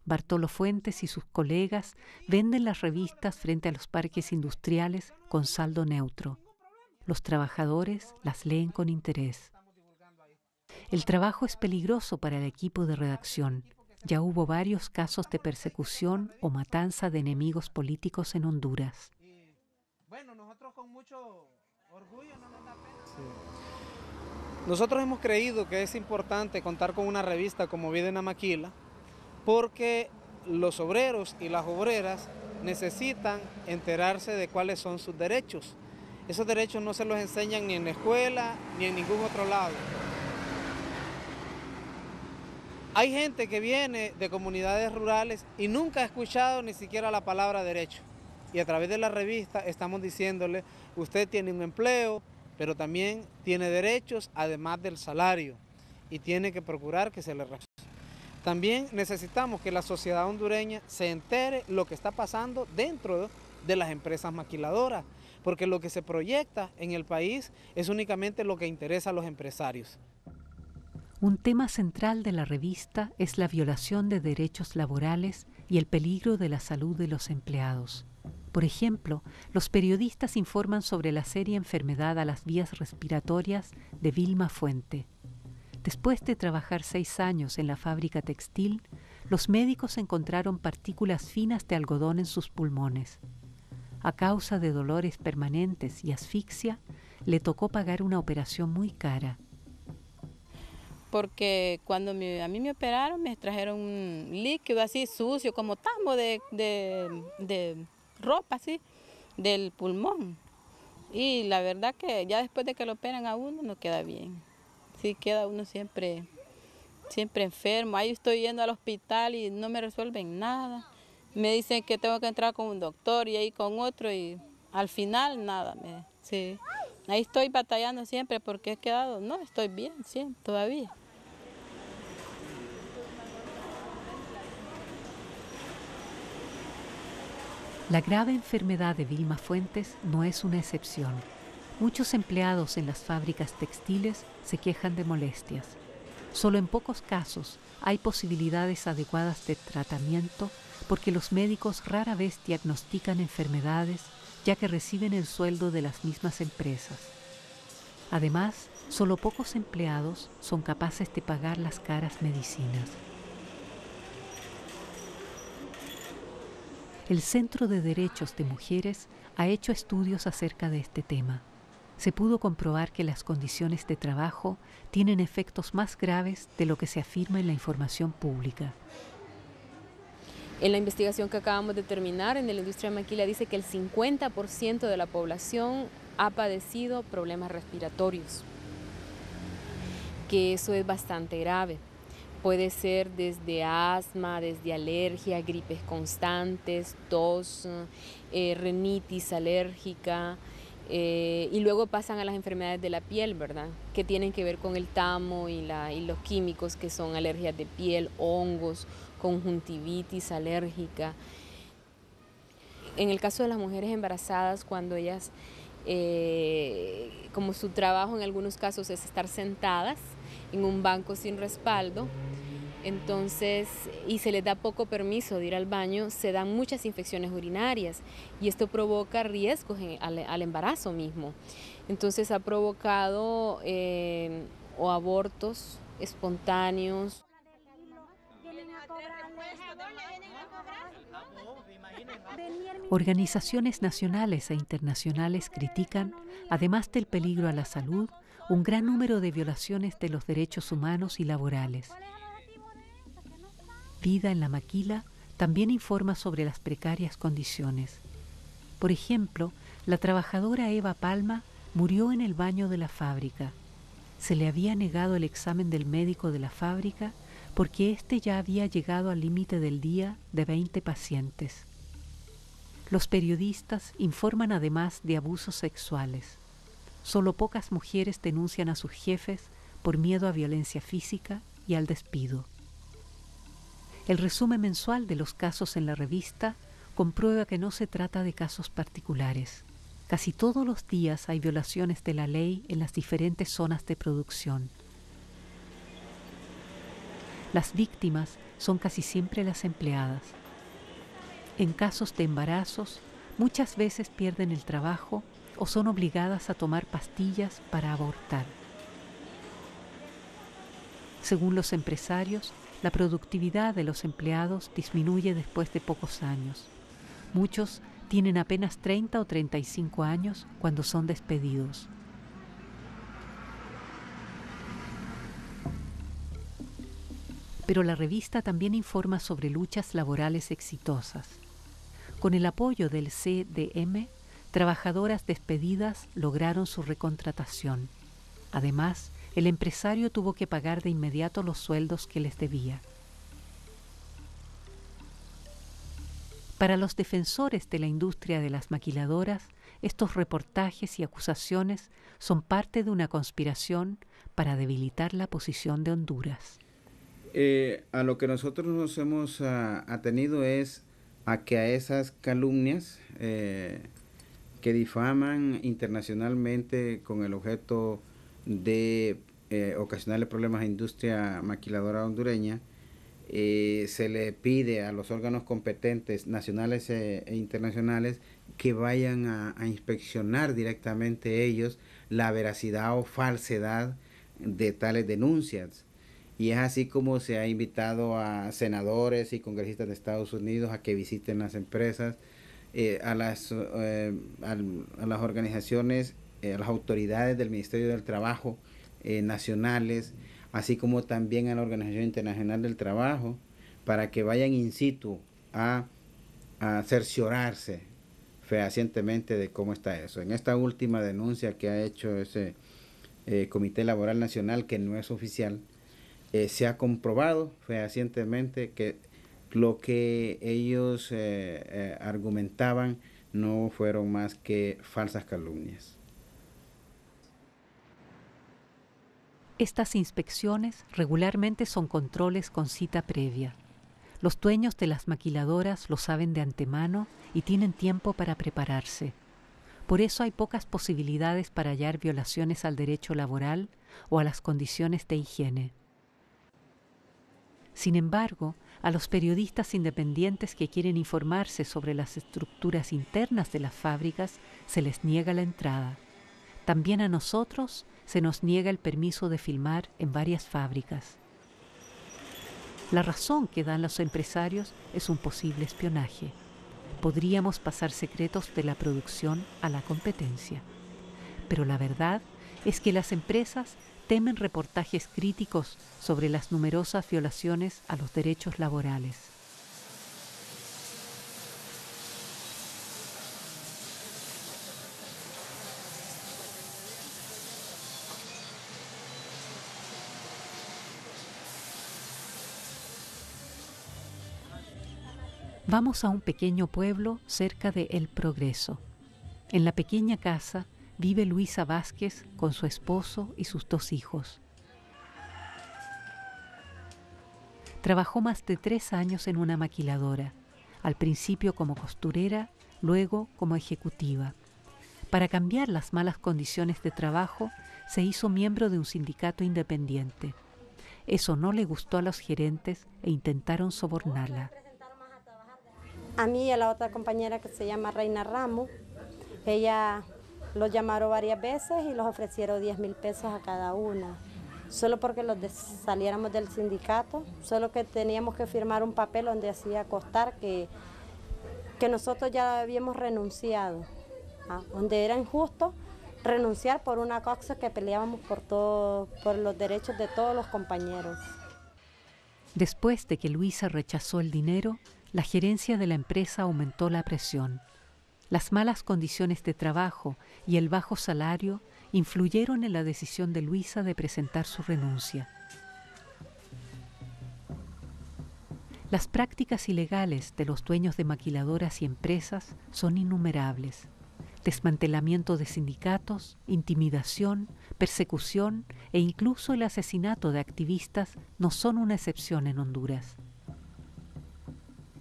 Bartolo Fuentes y sus colegas venden las revistas frente a los parques industriales con saldo neutro. Los trabajadores las leen con interés. El trabajo es peligroso para el equipo de redacción. Ya hubo varios casos de persecución o matanza de enemigos políticos en Honduras. Bueno, nosotros con mucho orgullo no nos da pena. Sí. Nosotros hemos creído que es importante contar con una revista como Vida en la Maquila, porque los obreros y las obreras necesitan enterarse de cuáles son sus derechos. Esos derechos no se los enseñan ni en la escuela ni en ningún otro lado. Hay gente que viene de comunidades rurales y nunca ha escuchado ni siquiera la palabra derecho. Y a través de la revista estamos diciéndole, usted tiene un empleo, pero también tiene derechos además del salario y tiene que procurar que se le respete. También necesitamos que la sociedad hondureña se entere lo que está pasando dentro de las empresas maquiladoras, porque lo que se proyecta en el país es únicamente lo que interesa a los empresarios. Un tema central de la revista es la violación de derechos laborales y el peligro de la salud de los empleados. Por ejemplo, los periodistas informan sobre la seria enfermedad a las vías respiratorias de Vilma Fuente. Después de trabajar 6 años en la fábrica textil, los médicos encontraron partículas finas de algodón en sus pulmones. A causa de dolores permanentes y asfixia, le tocó pagar una operación muy cara. Porque cuando a mí me operaron, me trajeron un líquido así sucio, como tambo de ropa, así, del pulmón. Y la verdad que ya después de que lo operan a uno, no queda bien. Sí, queda uno siempre enfermo. Ahí estoy yendo al hospital y no me resuelven nada. Me dicen que tengo que entrar con un doctor y ahí con otro y al final nada. Sí. Ahí estoy batallando siempre porque he quedado, no, estoy bien, sí, todavía. La grave enfermedad de Vilma Fuentes no es una excepción. Muchos empleados en las fábricas textiles se quejan de molestias. Solo en pocos casos hay posibilidades adecuadas de tratamiento porque los médicos rara vez diagnostican enfermedades ya que reciben el sueldo de las mismas empresas. Además, solo pocos empleados son capaces de pagar las caras medicinas. El Centro de Derechos de Mujeres ha hecho estudios acerca de este tema. Se pudo comprobar que las condiciones de trabajo tienen efectos más graves de lo que se afirma en la información pública. En la investigación que acabamos de terminar en la industria maquila dice que el 50% de la población ha padecido problemas respiratorios, que eso es bastante grave. Puede ser desde asma, desde alergia, gripes constantes, tos, rinitis alérgica, y luego pasan a las enfermedades de la piel, ¿verdad? Que tienen que ver con el tamo y los químicos que son alergias de piel, hongos, conjuntivitis alérgica. En el caso de las mujeres embarazadas, cuando ellas, como su trabajo en algunos casos es estar sentadas en un banco sin respaldo, entonces, y se les da poco permiso de ir al baño, se dan muchas infecciones urinarias y esto provoca riesgos al embarazo mismo. Entonces ha provocado o abortos espontáneos. Organizaciones nacionales e internacionales critican, además del peligro a la salud, un gran número de violaciones de los derechos humanos y laborales. Vida en la Maquila también informa sobre las precarias condiciones. Por ejemplo, la trabajadora Eva Palma murió en el baño de la fábrica. Se le había negado el examen del médico de la fábrica porque éste ya había llegado al límite del día de 20 pacientes. Los periodistas informan además de abusos sexuales. Solo pocas mujeres denuncian a sus jefes por miedo a violencia física y al despido. El resumen mensual de los casos en la revista comprueba que no se trata de casos particulares. Casi todos los días hay violaciones de la ley en las diferentes zonas de producción. Las víctimas son casi siempre las empleadas. En casos de embarazos, muchas veces pierden el trabajo o son obligadas a tomar pastillas para abortar. Según los empresarios, la productividad de los empleados disminuye después de pocos años. Muchos tienen apenas 30 o 35 años cuando son despedidos. Pero la revista también informa sobre luchas laborales exitosas. Con el apoyo del CDM, trabajadoras despedidas lograron su recontratación. Además, el empresario tuvo que pagar de inmediato los sueldos que les debía. Para los defensores de la industria de las maquiladoras, estos reportajes y acusaciones son parte de una conspiración para debilitar la posición de Honduras. A lo que nosotros nos hemos atenido es a que a esas calumnias que difaman internacionalmente con el objeto de ocasionarle problemas a la industria maquiladora hondureña, se le pide a los órganos competentes nacionales e internacionales que vayan a inspeccionar directamente ellos la veracidad o falsedad de tales denuncias. Y es así como se ha invitado a senadores y congresistas de Estados Unidos a que visiten las empresas, a las organizaciones, a las autoridades del Ministerio del Trabajo nacionales, así como también a la Organización Internacional del Trabajo, para que vayan in situ a cerciorarse fehacientemente de cómo está eso. En esta última denuncia que ha hecho ese Comité Laboral Nacional, que no es oficial, se ha comprobado fehacientemente que lo que ellos argumentaban no fueron más que falsas calumnias. Estas inspecciones regularmente son controles con cita previa. Los dueños de las maquiladoras lo saben de antemano y tienen tiempo para prepararse. Por eso hay pocas posibilidades para hallar violaciones al derecho laboral o a las condiciones de higiene. Sin embargo, a los periodistas independientes que quieren informarse sobre las estructuras internas de las fábricas se les niega la entrada. También a nosotros se nos niega el permiso de filmar en varias fábricas. La razón que dan los empresarios es un posible espionaje. Podríamos pasar secretos de la producción a la competencia. Pero la verdad es que las empresas temen reportajes críticos sobre las numerosas violaciones a los derechos laborales. Vamos a un pequeño pueblo cerca de El Progreso. En la pequeña casa vive Luisa Vázquez con su esposo y sus 2 hijos. Trabajó más de 3 años en una maquiladora, al principio como costurera, luego como ejecutiva. Para cambiar las malas condiciones de trabajo, se hizo miembro de un sindicato independiente. Eso no le gustó a los gerentes e intentaron sobornarla. A mí y a la otra compañera que se llama Reina Ramos, ella los llamaron varias veces y los ofrecieron 10,000 pesos a cada una. Solo porque saliéramos del sindicato, solo que teníamos que firmar un papel donde hacía constar que nosotros ya habíamos renunciado, donde era injusto renunciar por una cosa que peleábamos por los derechos de todos los compañeros. Después de que Luisa rechazó el dinero, la gerencia de la empresa aumentó la presión. Las malas condiciones de trabajo y el bajo salario influyeron en la decisión de Luisa de presentar su renuncia. Las prácticas ilegales de los dueños de maquiladoras y empresas son innumerables. Desmantelamiento de sindicatos, intimidación, persecución e incluso el asesinato de activistas no son una excepción en Honduras.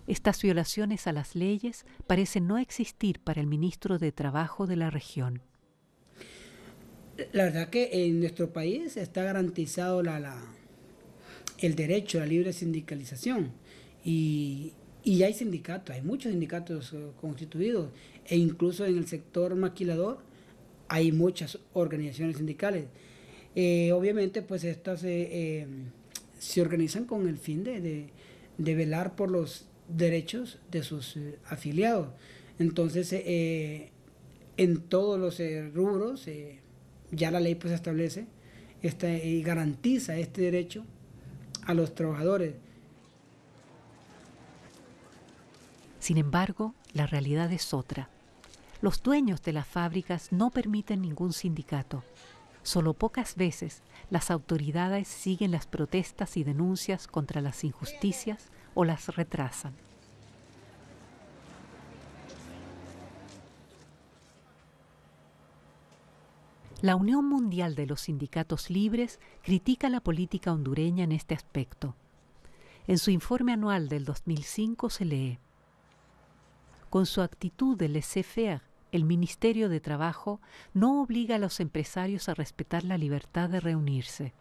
Estas violaciones a las leyes parecen no existir para el ministro de Trabajo de la región. La verdad que en nuestro país está garantizado el derecho a la libre sindicalización y hay sindicatos, hay muchos sindicatos constituidos e incluso en el sector maquilador hay muchas organizaciones sindicales. Obviamente pues estas se organizan con el fin de velar por los derechos de sus afiliados. Entonces en todos los rubros ya la ley pues establece y garantiza este derecho a los trabajadores. Sin embargo, la realidad es otra. Los dueños de las fábricas no permiten ningún sindicato. Solo pocas veces las autoridades siguen las protestas y denuncias contra las injusticias o las retrasan. La Unión Mundial de los Sindicatos Libres critica la política hondureña en este aspecto. En su informe anual del 2005 se lee: con su actitud de laissez-faire, el Ministerio de Trabajo no obliga a los empresarios a respetar la libertad de reunirse.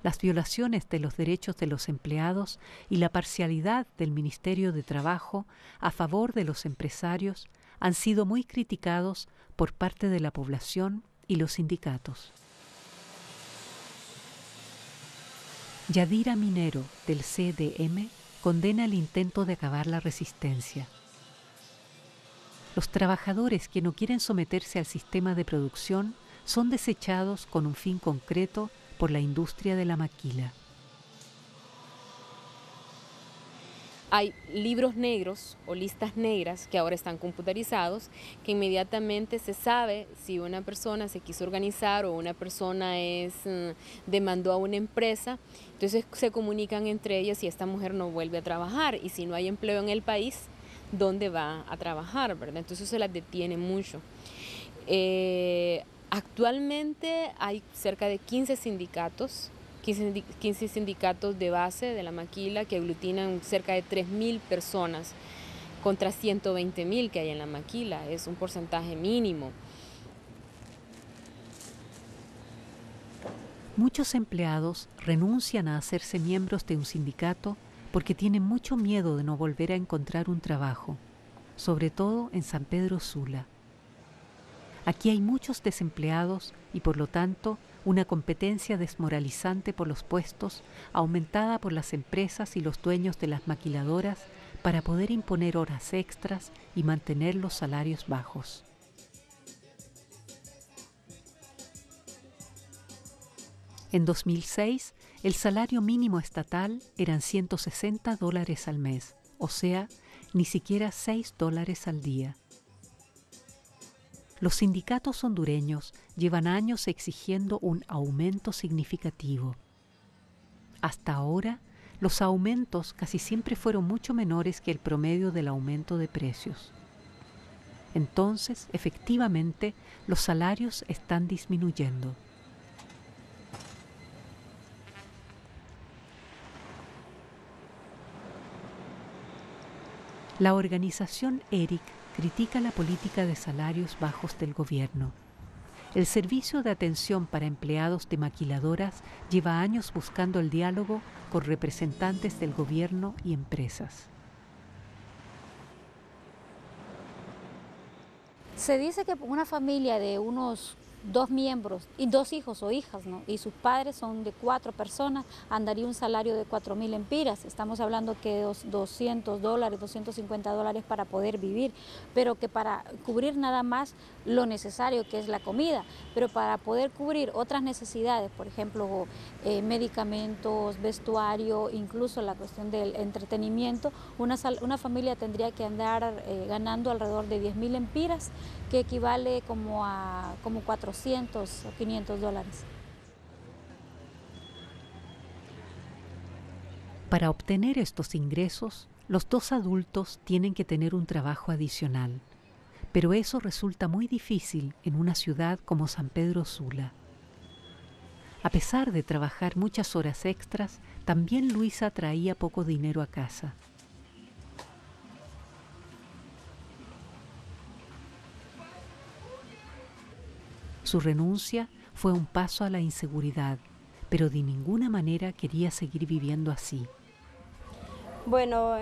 Las violaciones de los derechos de los empleados y la parcialidad del Ministerio de Trabajo a favor de los empresarios han sido muy criticados por parte de la población y los sindicatos. Yadira Minero, del CDM, condena el intento de acabar la resistencia. Los trabajadores que no quieren someterse al sistema de producción son desechados con un fin concreto por la industria de la maquila. Hay libros negros o listas negras que ahora están computarizados, que inmediatamente se sabe si una persona se quiso organizar o una persona demandó a una empresa. Entonces se comunican entre ellas y esta mujer no vuelve a trabajar, y si no hay empleo en el país, ¿dónde va a trabajar, verdad? Entonces se las detiene mucho. Actualmente hay cerca de 15 sindicatos de base de la maquila que aglutinan cerca de 3,000 personas contra 120,000 que hay en la maquila. Es un porcentaje mínimo. Muchos empleados renuncian a hacerse miembros de un sindicato porque tienen mucho miedo de no volver a encontrar un trabajo, sobre todo en San Pedro Sula. Aquí hay muchos desempleados y por lo tanto una competencia desmoralizante por los puestos, aumentada por las empresas y los dueños de las maquiladoras para poder imponer horas extras y mantener los salarios bajos. En 2006, el salario mínimo estatal eran $160 al mes, o sea, ni siquiera $6 al día. Los sindicatos hondureños llevan años exigiendo un aumento significativo. Hasta ahora, los aumentos casi siempre fueron mucho menores que el promedio del aumento de precios. Entonces, efectivamente, los salarios están disminuyendo. La organización ERIC critica la política de salarios bajos del gobierno. El Servicio de Atención para Empleados de Maquiladoras lleva años buscando el diálogo con representantes del gobierno y empresas. Se dice que una familia de unos 2 miembros y 2 hijos o hijas, ¿no? Y sus padres son de 4 personas, andaría un salario de 4.000 empiras. Estamos hablando que $200, $250 para poder vivir, pero que para cubrir nada más lo necesario que es la comida, pero para poder cubrir otras necesidades, por ejemplo, medicamentos, vestuario, incluso la cuestión del entretenimiento, una familia tendría que andar ganando alrededor de 10.000 empiras, que equivale como a 400 o $500. Para obtener estos ingresos, los 2 adultos tienen que tener un trabajo adicional, pero eso resulta muy difícil en una ciudad como San Pedro Sula. A pesar de trabajar muchas horas extras, también Luisa traía poco dinero a casa. Su renuncia fue un paso a la inseguridad, pero de ninguna manera quería seguir viviendo así. Bueno,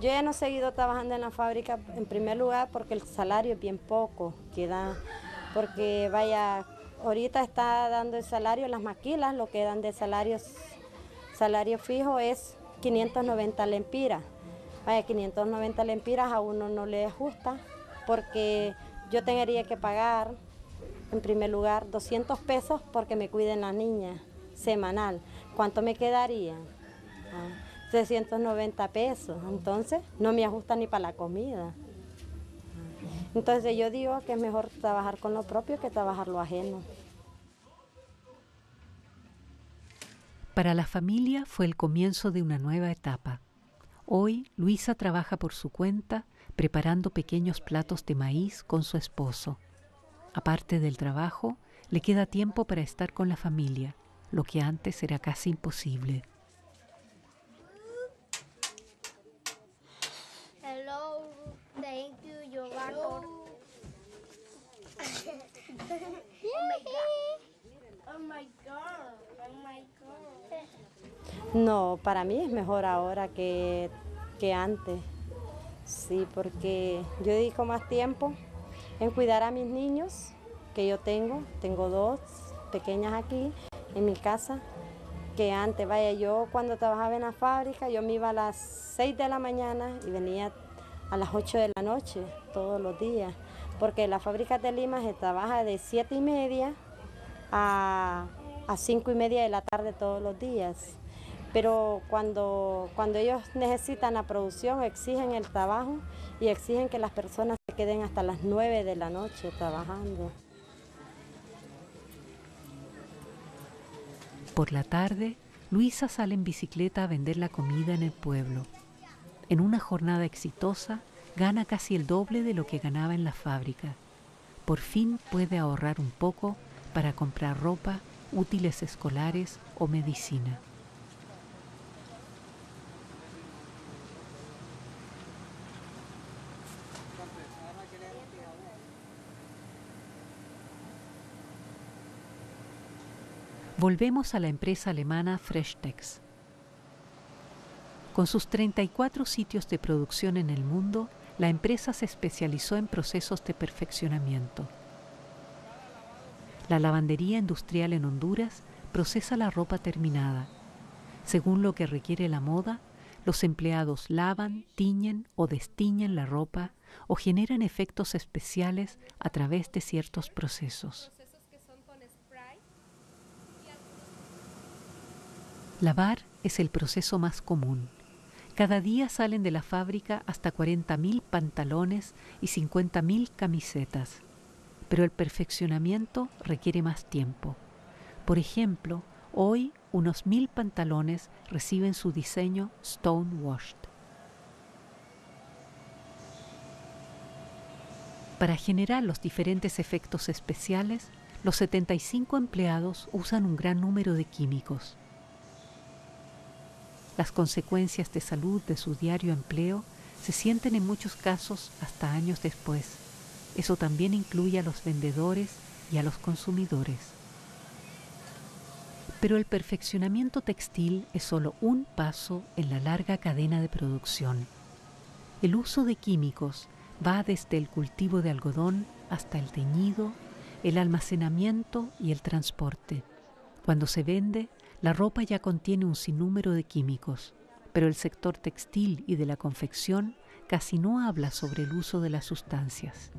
yo ya no he seguido trabajando en la fábrica, en primer lugar porque el salario es bien poco que da, porque vaya, ahorita está dando el salario, las maquilas, lo que dan de salario fijo es 590 lempiras. Vaya, 590 lempiras a uno no le ajusta, porque yo tendría que pagar, en primer lugar, 200 pesos porque me cuiden la niña, semanal. ¿Cuánto me quedaría? 390 pesos, entonces no me ajusta ni para la comida. Entonces yo digo que es mejor trabajar con lo propio que trabajar lo ajeno. Para la familia fue el comienzo de una nueva etapa. Hoy Luisa trabaja por su cuenta preparando pequeños platos de maíz con su esposo. Aparte del trabajo, le queda tiempo para estar con la familia, lo que antes era casi imposible. Hello, thank you, your water. Oh my God, oh my God. No, para mí es mejor ahora que antes. Sí, porque yo dedico más tiempo en cuidar a mis niños que yo tengo 2 pequeñas aquí en mi casa, que antes. Vaya, yo cuando trabajaba en la fábrica, yo me iba a las 6 de la mañana y venía a las 8 de la noche todos los días, porque la fábrica de Lima se trabaja de 7:30 a 5:30 de la tarde todos los días. Pero cuando ellos necesitan la producción, exigen el trabajo y exigen que las personas se queden hasta las 9 de la noche trabajando. Por la tarde, Luisa sale en bicicleta a vender la comida en el pueblo. En una jornada exitosa, gana casi el doble de lo que ganaba en la fábrica. Por fin puede ahorrar un poco para comprar ropa, útiles escolares o medicina. Volvemos a la empresa alemana Freshtex. Con sus 34 sitios de producción en el mundo, la empresa se especializó en procesos de perfeccionamiento. La lavandería industrial en Honduras procesa la ropa terminada. Según lo que requiere la moda, los empleados lavan, tiñen o destiñen la ropa o generan efectos especiales a través de ciertos procesos. Lavar es el proceso más común. Cada día salen de la fábrica hasta 40.000 pantalones y 50.000 camisetas. Pero el perfeccionamiento requiere más tiempo. Por ejemplo, hoy unos 1.000 pantalones reciben su diseño Stone Washed. Para generar los diferentes efectos especiales, los 75 empleados usan un gran número de químicos. Las consecuencias de salud de su diario empleo se sienten en muchos casos hasta años después. Eso también incluye a los vendedores y a los consumidores. Pero el perfeccionamiento textil es solo un paso en la larga cadena de producción. El uso de químicos va desde el cultivo de algodón hasta el teñido, el almacenamiento y el transporte. Cuando se vende, la ropa ya contiene un sinnúmero de químicos, pero el sector textil y de la confección casi no habla sobre el uso de las sustancias.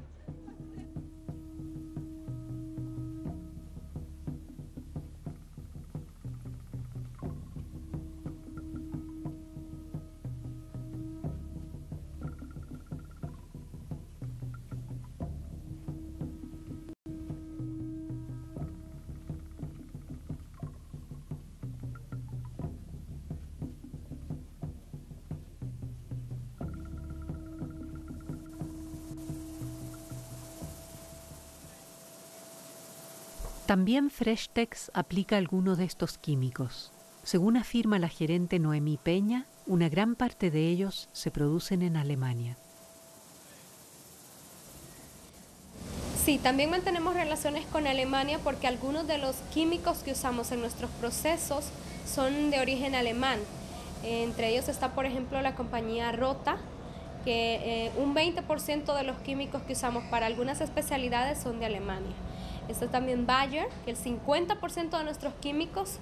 También Freshtex aplica algunos de estos químicos. Según afirma la gerente Noemí Peña, una gran parte de ellos se producen en Alemania. Sí, también mantenemos relaciones con Alemania porque algunos de los químicos que usamos en nuestros procesos son de origen alemán. Entre ellos está, por ejemplo, la compañía Rota, que un 20% de los químicos que usamos para algunas especialidades son de Alemania. Está también Bayer, que el 50% de nuestros químicos,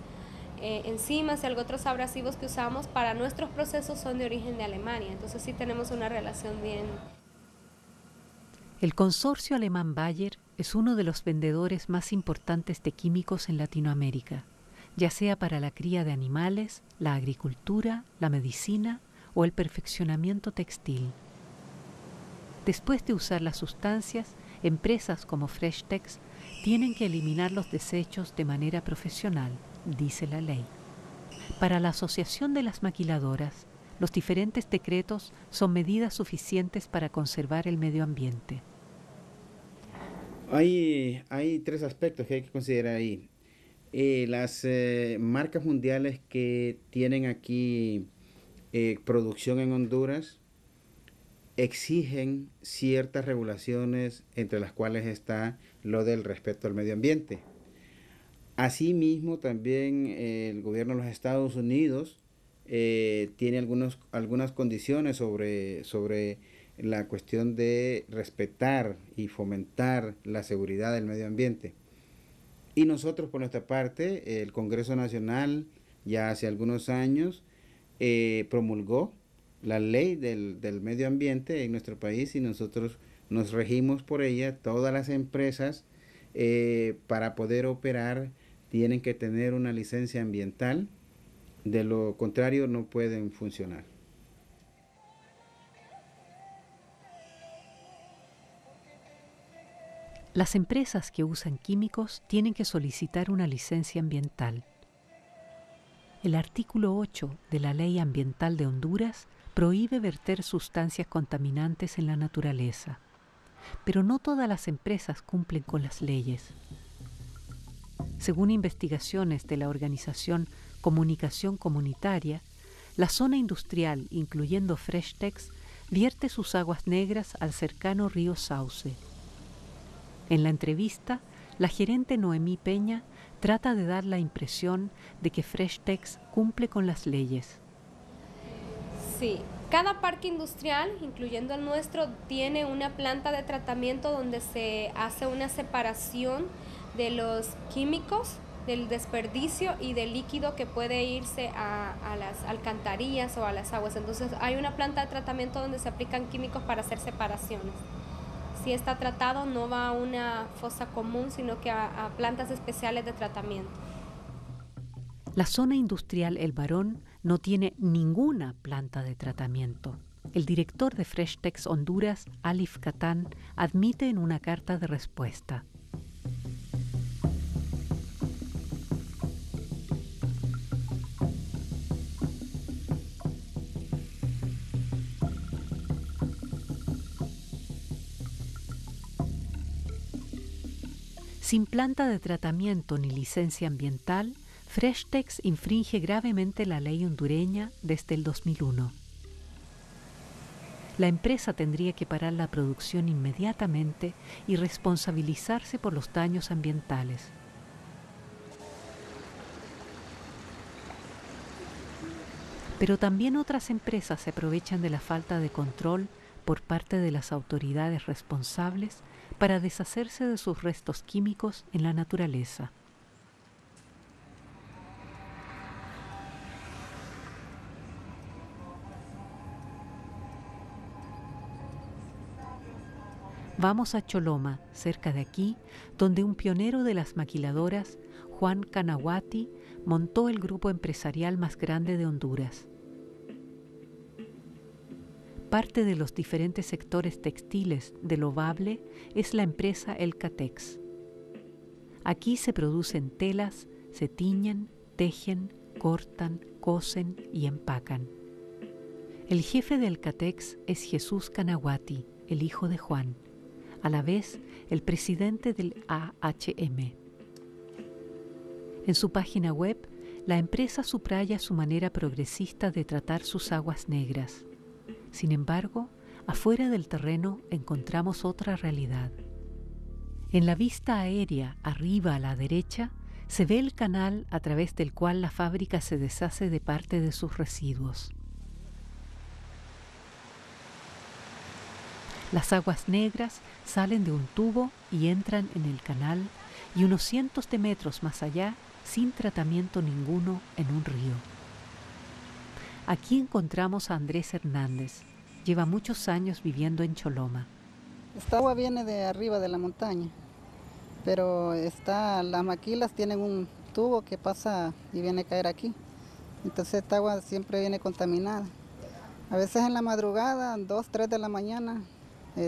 enzimas y otros abrasivos que usamos para nuestros procesos son de origen de Alemania. Entonces sí tenemos una relación bien. El consorcio alemán Bayer es uno de los vendedores más importantes de químicos en Latinoamérica, ya sea para la cría de animales, la agricultura, la medicina o el perfeccionamiento textil. Después de usar las sustancias, empresas como Freshtex tienen que eliminar los desechos de manera profesional, dice la ley. Para la Asociación de las Maquiladoras, los diferentes decretos son medidas suficientes para conservar el medio ambiente. Hay tres aspectos que hay que considerar ahí. Las marcas mundiales que tienen aquí producción en Honduras exigen ciertas regulaciones, entre las cuales está lo del respeto al medio ambiente. Asimismo, también el gobierno de los Estados Unidos tiene algunas condiciones sobre la cuestión de respetar y fomentar la seguridad del medio ambiente. Y nosotros, por nuestra parte, el Congreso Nacional ya hace algunos años promulgó la ley del medio ambiente en nuestro país y nosotros nos regimos por ella. Todas las empresas para poder operar tienen que tener una licencia ambiental, de lo contrario no pueden funcionar. Las empresas que usan químicos tienen que solicitar una licencia ambiental. El artículo 8 de la Ley Ambiental de Honduras prohíbe verter sustancias contaminantes en la naturaleza, pero no todas las empresas cumplen con las leyes. Según investigaciones de la organización Comunicación Comunitaria, la zona industrial, incluyendo Freshtex, vierte sus aguas negras al cercano río Sauce. En la entrevista, la gerente Noemí Peña trata de dar la impresión de que Freshtex cumple con las leyes. Sí, cada parque industrial, incluyendo el nuestro, tiene una planta de tratamiento donde se hace una separación de los químicos, del desperdicio y del líquido que puede irse a las alcantarillas o a las aguas. Entonces hay una planta de tratamiento donde se aplican químicos para hacer separaciones. Si está tratado, no va a una fosa común, sino que a plantas especiales de tratamiento. La zona industrial El Barón no tiene ninguna planta de tratamiento. El director de Freshtex Honduras, Alif Catán, admite en una carta de respuesta. Sin planta de tratamiento ni licencia ambiental, Freshtex infringe gravemente la ley hondureña desde el 2001. la empresa tendría que parar la producción inmediatamente y responsabilizarse por los daños ambientales. Pero también otras empresas se aprovechan de la falta de control por parte de las autoridades responsables para deshacerse de sus restos químicos en la naturaleza. Vamos a Choloma, cerca de aquí, donde un pionero de las maquiladoras, Juan Canahuati, montó el grupo empresarial más grande de Honduras. Parte de los diferentes sectores textiles del Ovalle es la empresa El Catex. Aquí se producen telas, se tiñen, tejen, cortan, cosen y empacan. El jefe del Catex es Jesús Canahuati, el hijo de Juan, a la vez el presidente del AHM. En su página web, la empresa subraya su manera progresista de tratar sus aguas negras. Sin embargo, afuera del terreno encontramos otra realidad. En la vista aérea, arriba a la derecha, se ve el canal a través del cual la fábrica se deshace de parte de sus residuos. Las aguas negras salen de un tubo y entran en el canal y unos cientos de metros más allá, sin tratamiento ninguno, en un río. Aquí encontramos a Andrés Hernández. Lleva muchos años viviendo en Choloma. Esta agua viene de arriba de la montaña, pero las maquilas tienen un tubo que pasa y viene a caer aquí. Entonces esta agua siempre viene contaminada. A veces en la madrugada, 2, 3 de la mañana,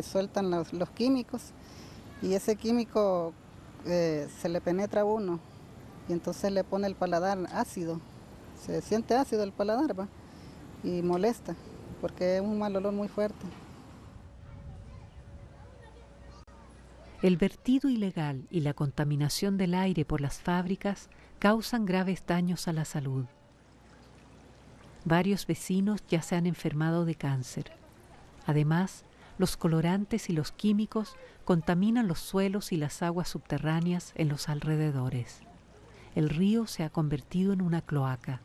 sueltan los químicos y ese químico se le penetra a uno y entonces le pone el paladar ácido. Se siente ácido el paladar, ¿va? Y molesta porque es un mal olor muy fuerte. El vertido ilegal y la contaminación del aire por las fábricas causan graves daños a la salud. Varios vecinos ya se han enfermado de cáncer. Además, los colorantes y los químicos contaminan los suelos y las aguas subterráneas en los alrededores. El río se ha convertido en una cloaca.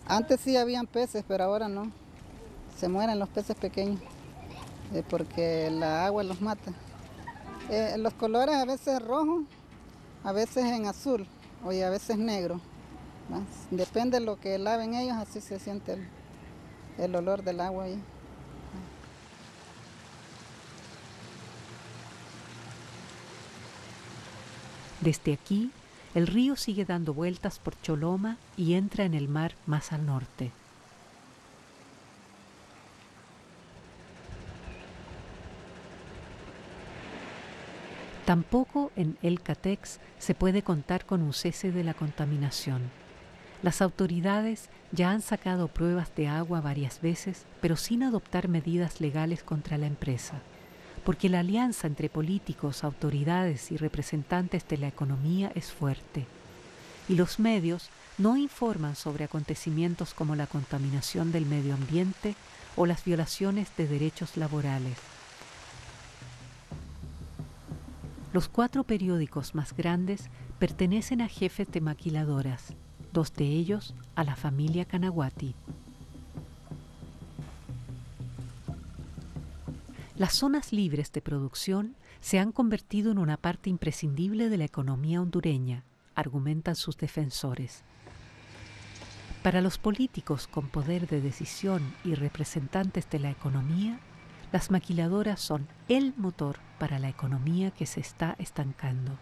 Antes sí habían peces, pero ahora no. Se mueren los peces pequeños porque la agua los mata. Los colores a veces rojos, a veces en azul o a veces negro. Depende de lo que laven ellos, así se siente el olor del agua ahí. Desde aquí, el río sigue dando vueltas por Choloma y entra en el mar más al norte. Tampoco en El Catex se puede contar con un cese de la contaminación. Las autoridades ya han sacado pruebas de agua varias veces, pero sin adoptar medidas legales contra la empresa, porque la alianza entre políticos, autoridades y representantes de la economía es fuerte, y los medios no informan sobre acontecimientos como la contaminación del medio ambiente o las violaciones de derechos laborales. Los 4 periódicos más grandes pertenecen a jefes de maquiladoras, 2 de ellos a la familia Canahuati. Las zonas libres de producción se han convertido en una parte imprescindible de la economía hondureña, argumentan sus defensores. Para los políticos con poder de decisión y representantes de la economía, las maquiladoras son el motor para la economía que se está estancando.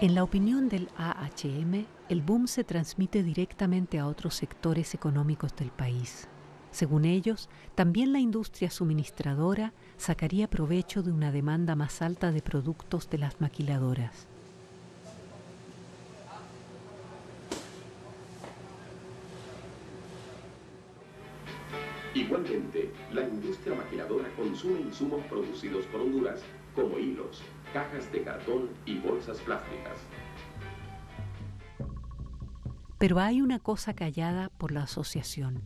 En la opinión del AHM, el boom se transmite directamente a otros sectores económicos del país. Según ellos, también la industria suministradora sacaría provecho de una demanda más alta de productos de las maquiladoras. Igualmente, la industria maquiladora consume insumos producidos por Honduras, como hilos, cajas de cartón y bolsas plásticas. Pero hay una cosa callada por la asociación.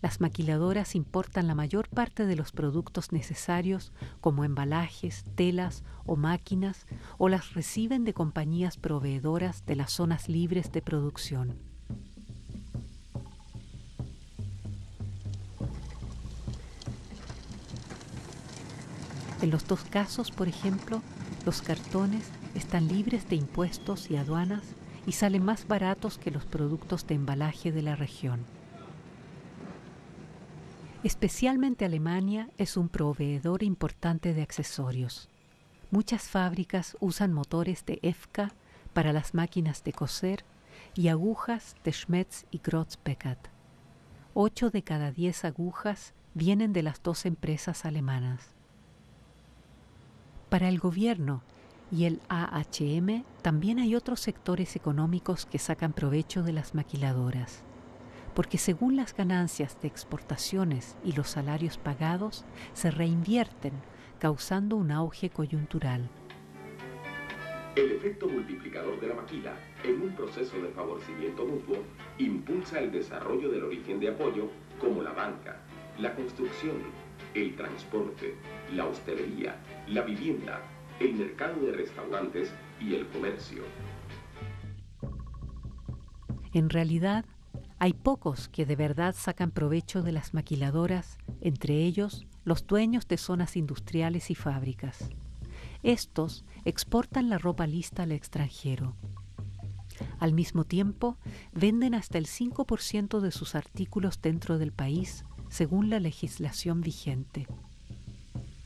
Las maquiladoras importan la mayor parte de los productos necesarios, como embalajes, telas o máquinas, o las reciben de compañías proveedoras de las zonas libres de producción. En los dos casos, por ejemplo, los cartones están libres de impuestos y aduanas y salen más baratos que los productos de embalaje de la región. Especialmente Alemania es un proveedor importante de accesorios. Muchas fábricas usan motores de EFKA para las máquinas de coser y agujas de Schmetz y Groß-Beckert. 8 de cada 10 agujas vienen de las dos empresas alemanas. Para el gobierno y el AHM también hay otros sectores económicos que sacan provecho de las maquiladoras, porque según las ganancias de exportaciones y los salarios pagados, se reinvierten, causando un auge coyuntural. El efecto multiplicador de la maquila, en un proceso de favorecimiento mutuo, impulsa el desarrollo del origen de apoyo, como la banca, la construcción, el transporte, la hostelería, la vivienda, el mercado de restaurantes y el comercio. En realidad, hay pocos que de verdad sacan provecho de las maquiladoras, entre ellos los dueños de zonas industriales y fábricas. Estos exportan la ropa lista al extranjero. Al mismo tiempo, venden hasta el 5% de sus artículos dentro del país, según la legislación vigente.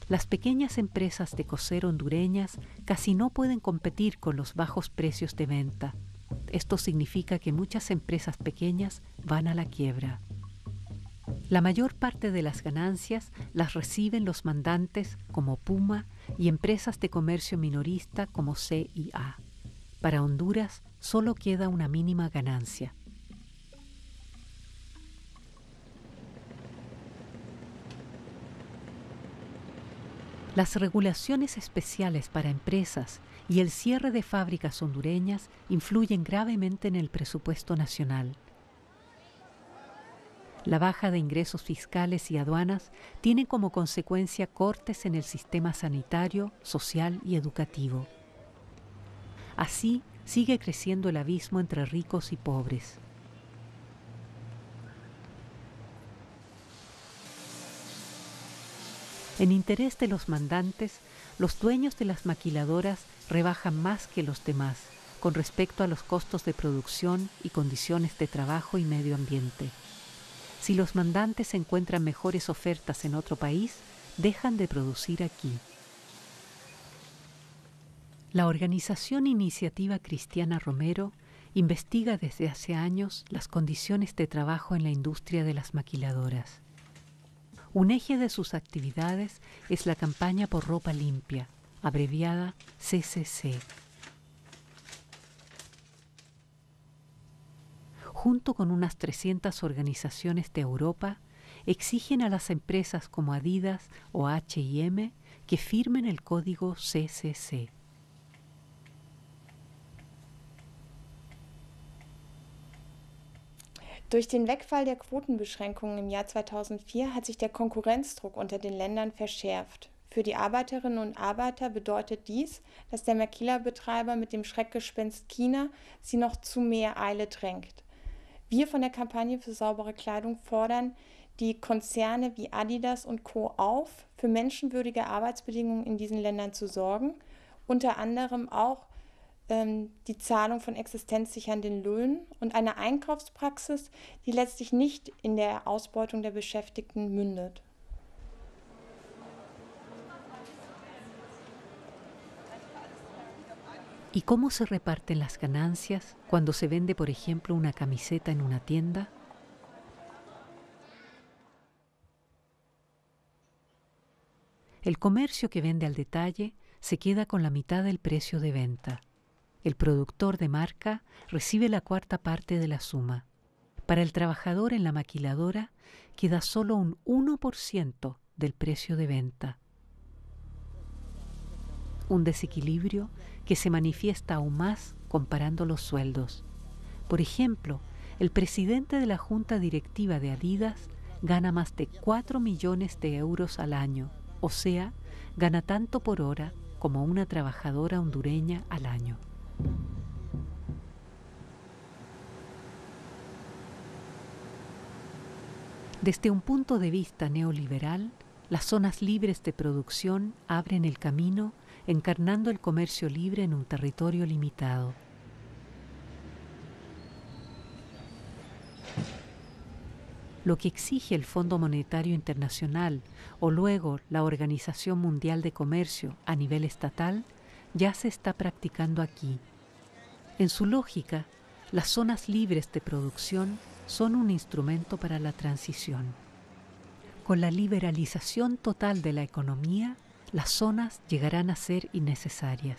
Las pequeñas empresas de coser hondureñas casi no pueden competir con los bajos precios de venta. Esto significa que muchas empresas pequeñas van a la quiebra. La mayor parte de las ganancias las reciben los mandantes como Puma y empresas de comercio minorista como CIA. Para Honduras solo queda una mínima ganancia. Las regulaciones especiales para empresas y el cierre de fábricas hondureñas influyen gravemente en el presupuesto nacional. La baja de ingresos fiscales y aduanas tiene como consecuencia cortes en el sistema sanitario, social y educativo. Así sigue creciendo el abismo entre ricos y pobres. En interés de los mandantes, los dueños de las maquiladoras rebajan más que los demás con respecto a los costos de producción y condiciones de trabajo y medio ambiente. Si los mandantes encuentran mejores ofertas en otro país, dejan de producir aquí. La organización Iniciativa Cristiana Romero investiga desde hace años las condiciones de trabajo en la industria de las maquiladoras. Un eje de sus actividades es la campaña por ropa limpia, abreviada CCC. Junto con unas 300 organizaciones de Europa, exigen a las empresas como Adidas o H&M que firmen el código CCC. Durch den Wegfall der Quotenbeschränkungen im Jahr 2004 hat sich der Konkurrenzdruck unter den Ländern verschärft. Für die Arbeiterinnen und Arbeiter bedeutet dies, dass der Maquila-Betreiber mit dem Schreckgespenst China sie noch zu mehr Eile drängt. Wir von der Kampagne für saubere Kleidung fordern die Konzerne wie Adidas und Co. auf, für menschenwürdige Arbeitsbedingungen in diesen Ländern zu sorgen, unter anderem auch die Zahlung von existenzsichernden Löhnen und eine Einkaufspraxis, die letztlich nicht in der Ausbeutung der Beschäftigten mündet. ¿Y cómo se reparten las ganancias cuando se vende, por ejemplo, una camiseta en una tienda? El comercio que vende al detalle se queda con la mitad del precio de venta. El productor de marca recibe la cuarta parte de la suma. Para el trabajador en la maquiladora queda solo un 1% del precio de venta. un desequilibrio que se manifiesta aún más comparando los sueldos. Por ejemplo, el presidente de la junta directiva de Adidas gana más de 4 millones de euros al año, o sea, gana tanto por hora como una trabajadora hondureña al año. Desde un punto de vista neoliberal, las zonas libres de producción abren el camino encarnando el comercio libre en un territorio limitado. Lo que exige el Fondo Monetario Internacional o luego la Organización Mundial de Comercio a nivel estatal ya se está practicando aquí. En su lógica, las zonas libres de producción son un instrumento para la transición. Con la liberalización total de la economía, las zonas llegarán a ser innecesarias.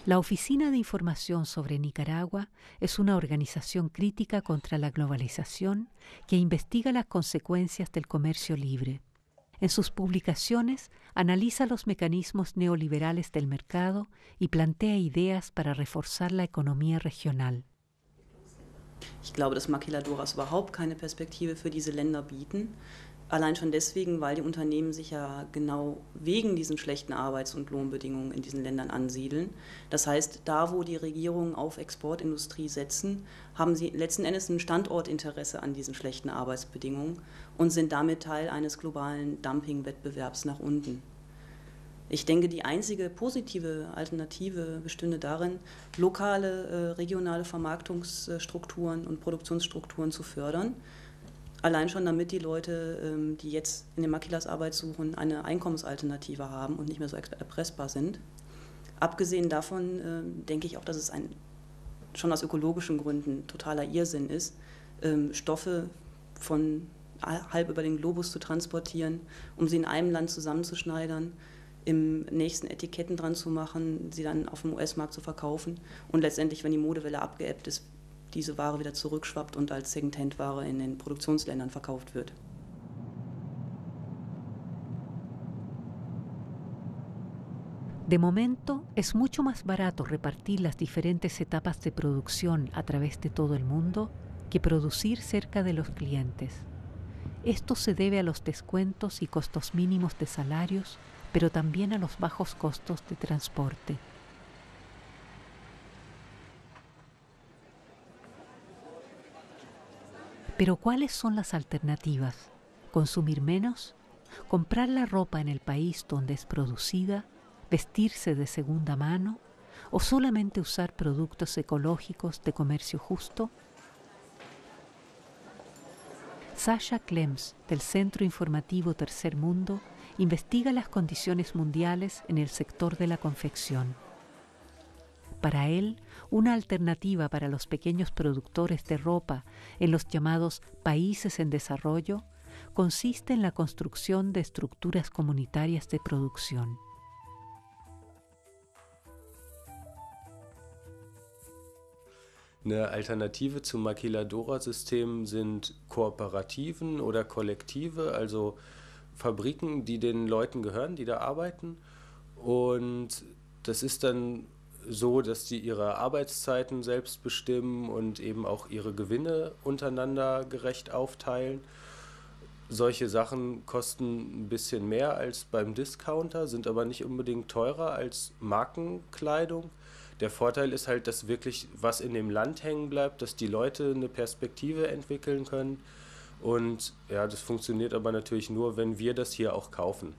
La Oficina de Información sobre Nicaragua es una organización crítica contra la globalización que investiga las consecuencias del comercio libre. En sus publicaciones analiza los mecanismos neoliberales del mercado y plantea ideas para reforzar la economía regional. Ich glaube, dass Maquiladoras überhaupt keine Perspektive für diese Länder bieten. Allein schon deswegen, weil die Unternehmen sich ja genau wegen diesen schlechten Arbeits- und Lohnbedingungen in diesen Ländern ansiedeln. Das heißt, da wo die Regierungen auf Exportindustrie setzen, haben sie letzten Endes ein Standortinteresse an diesen schlechten Arbeitsbedingungen und sind damit Teil eines globalen Dumpingwettbewerbs nach unten. Ich denke, die einzige positive Alternative bestünde darin, lokale, regionale Vermarktungsstrukturen und Produktionsstrukturen zu fördern. Allein schon, damit die Leute, die jetzt in den Maquilas Arbeit suchen, eine Einkommensalternative haben und nicht mehr so erpressbar sind. Abgesehen davon denke ich auch, dass es schon aus ökologischen Gründen totaler Irrsinn ist, Stoffe von halb über den Globus zu transportieren, um sie in einem Land zusammenzuschneidern, im nächsten Etiketten dran zu machen, sie dann auf dem US-Markt zu verkaufen und letztendlich, wenn die Modewelle abgeebbt ist, diese Ware wieder zurückschwappt und als Second-Hand-Ware in den Produktionsländern verkauft wird. De momento, es mucho más barato repartir las diferentes etapas de producción a través de todo el mundo que producir cerca de los clientes. Esto se debe a los descuentos y costos mínimos de salarios, pero también a los bajos costos de transporte. Pero ¿cuáles son las alternativas? ¿Consumir menos? ¿Comprar la ropa en el país donde es producida? ¿Vestirse de segunda mano? ¿O solamente usar productos ecológicos de comercio justo? Sasha Klems, del Centro Informativo Tercer Mundo, investiga las condiciones mundiales en el sector de la confección. Para él, una alternativa para los pequeños productores de ropa en los llamados países en desarrollo consiste en la construcción de estructuras comunitarias de producción. Eine Alternative zum Maquiladora-System sind Kooperativen oder Kollektive, also Fabriken, die den Leuten gehören, die da arbeiten. Und das ist dann so, dass die ihre Arbeitszeiten selbst bestimmen und eben auch ihre Gewinne untereinander gerecht aufteilen. Solche Sachen kosten ein bisschen mehr als beim Discounter, sind aber nicht unbedingt teurer als Markenkleidung. Der Vorteil ist halt, dass wirklich was in dem Land hängen bleibt, dass die Leute eine Perspektive entwickeln können. Und ja, das funktioniert aber natürlich nur, wenn wir das hier auch kaufen.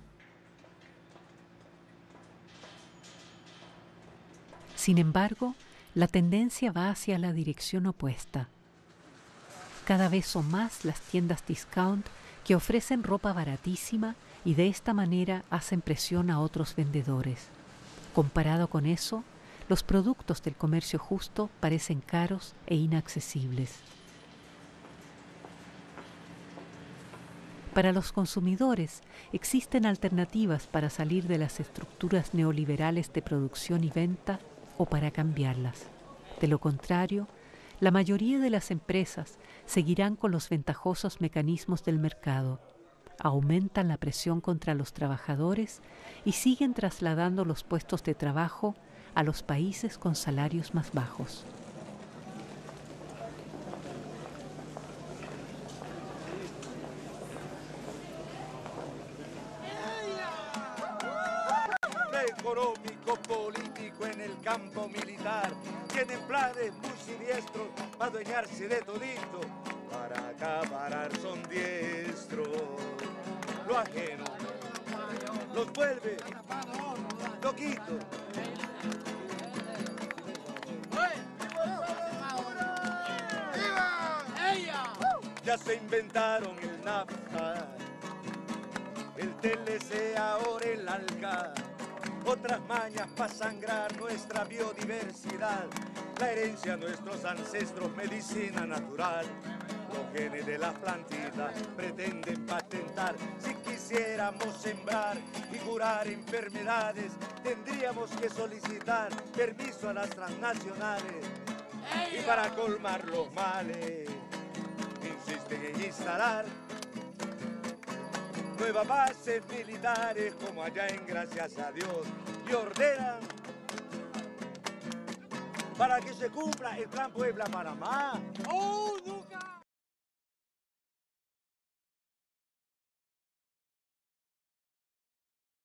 Sin embargo, la tendencia va hacia la dirección opuesta. Cada vez son más las tiendas discount que ofrecen ropa baratísima y de esta manera hacen presión a otros vendedores. Comparado con eso, los productos del comercio justo parecen caros e inaccesibles. Para los consumidores existen alternativas para salir de las estructuras neoliberales de producción y venta o para cambiarlas. De lo contrario, la mayoría de las empresas seguirán con los ventajosos mecanismos del mercado. aumentan la presión contra los trabajadores y siguen trasladando los puestos de trabajo a los países con salarios más bajos. Económico, político en el campo militar, tienen planes muy siniestros para adueñarse de todito, para acaparar son diestros. Lo ajeno los vuelve loquitos. Ya se inventaron el NAFTA, el TLC, ahora el ALCA. Otras mañas para sangrar nuestra biodiversidad, la herencia de nuestros ancestros, medicina natural. Los genes de las plantitas pretenden patentar. Si quisiéramos sembrar y curar enfermedades, tendríamos que solicitar permiso a las transnacionales. Y para colmar los males, insisten en instalar nuevas bases militares como allá en Gracias a Dios, y ordenan para que se cumpla el Plan Puebla-Panamá. ¡Oh!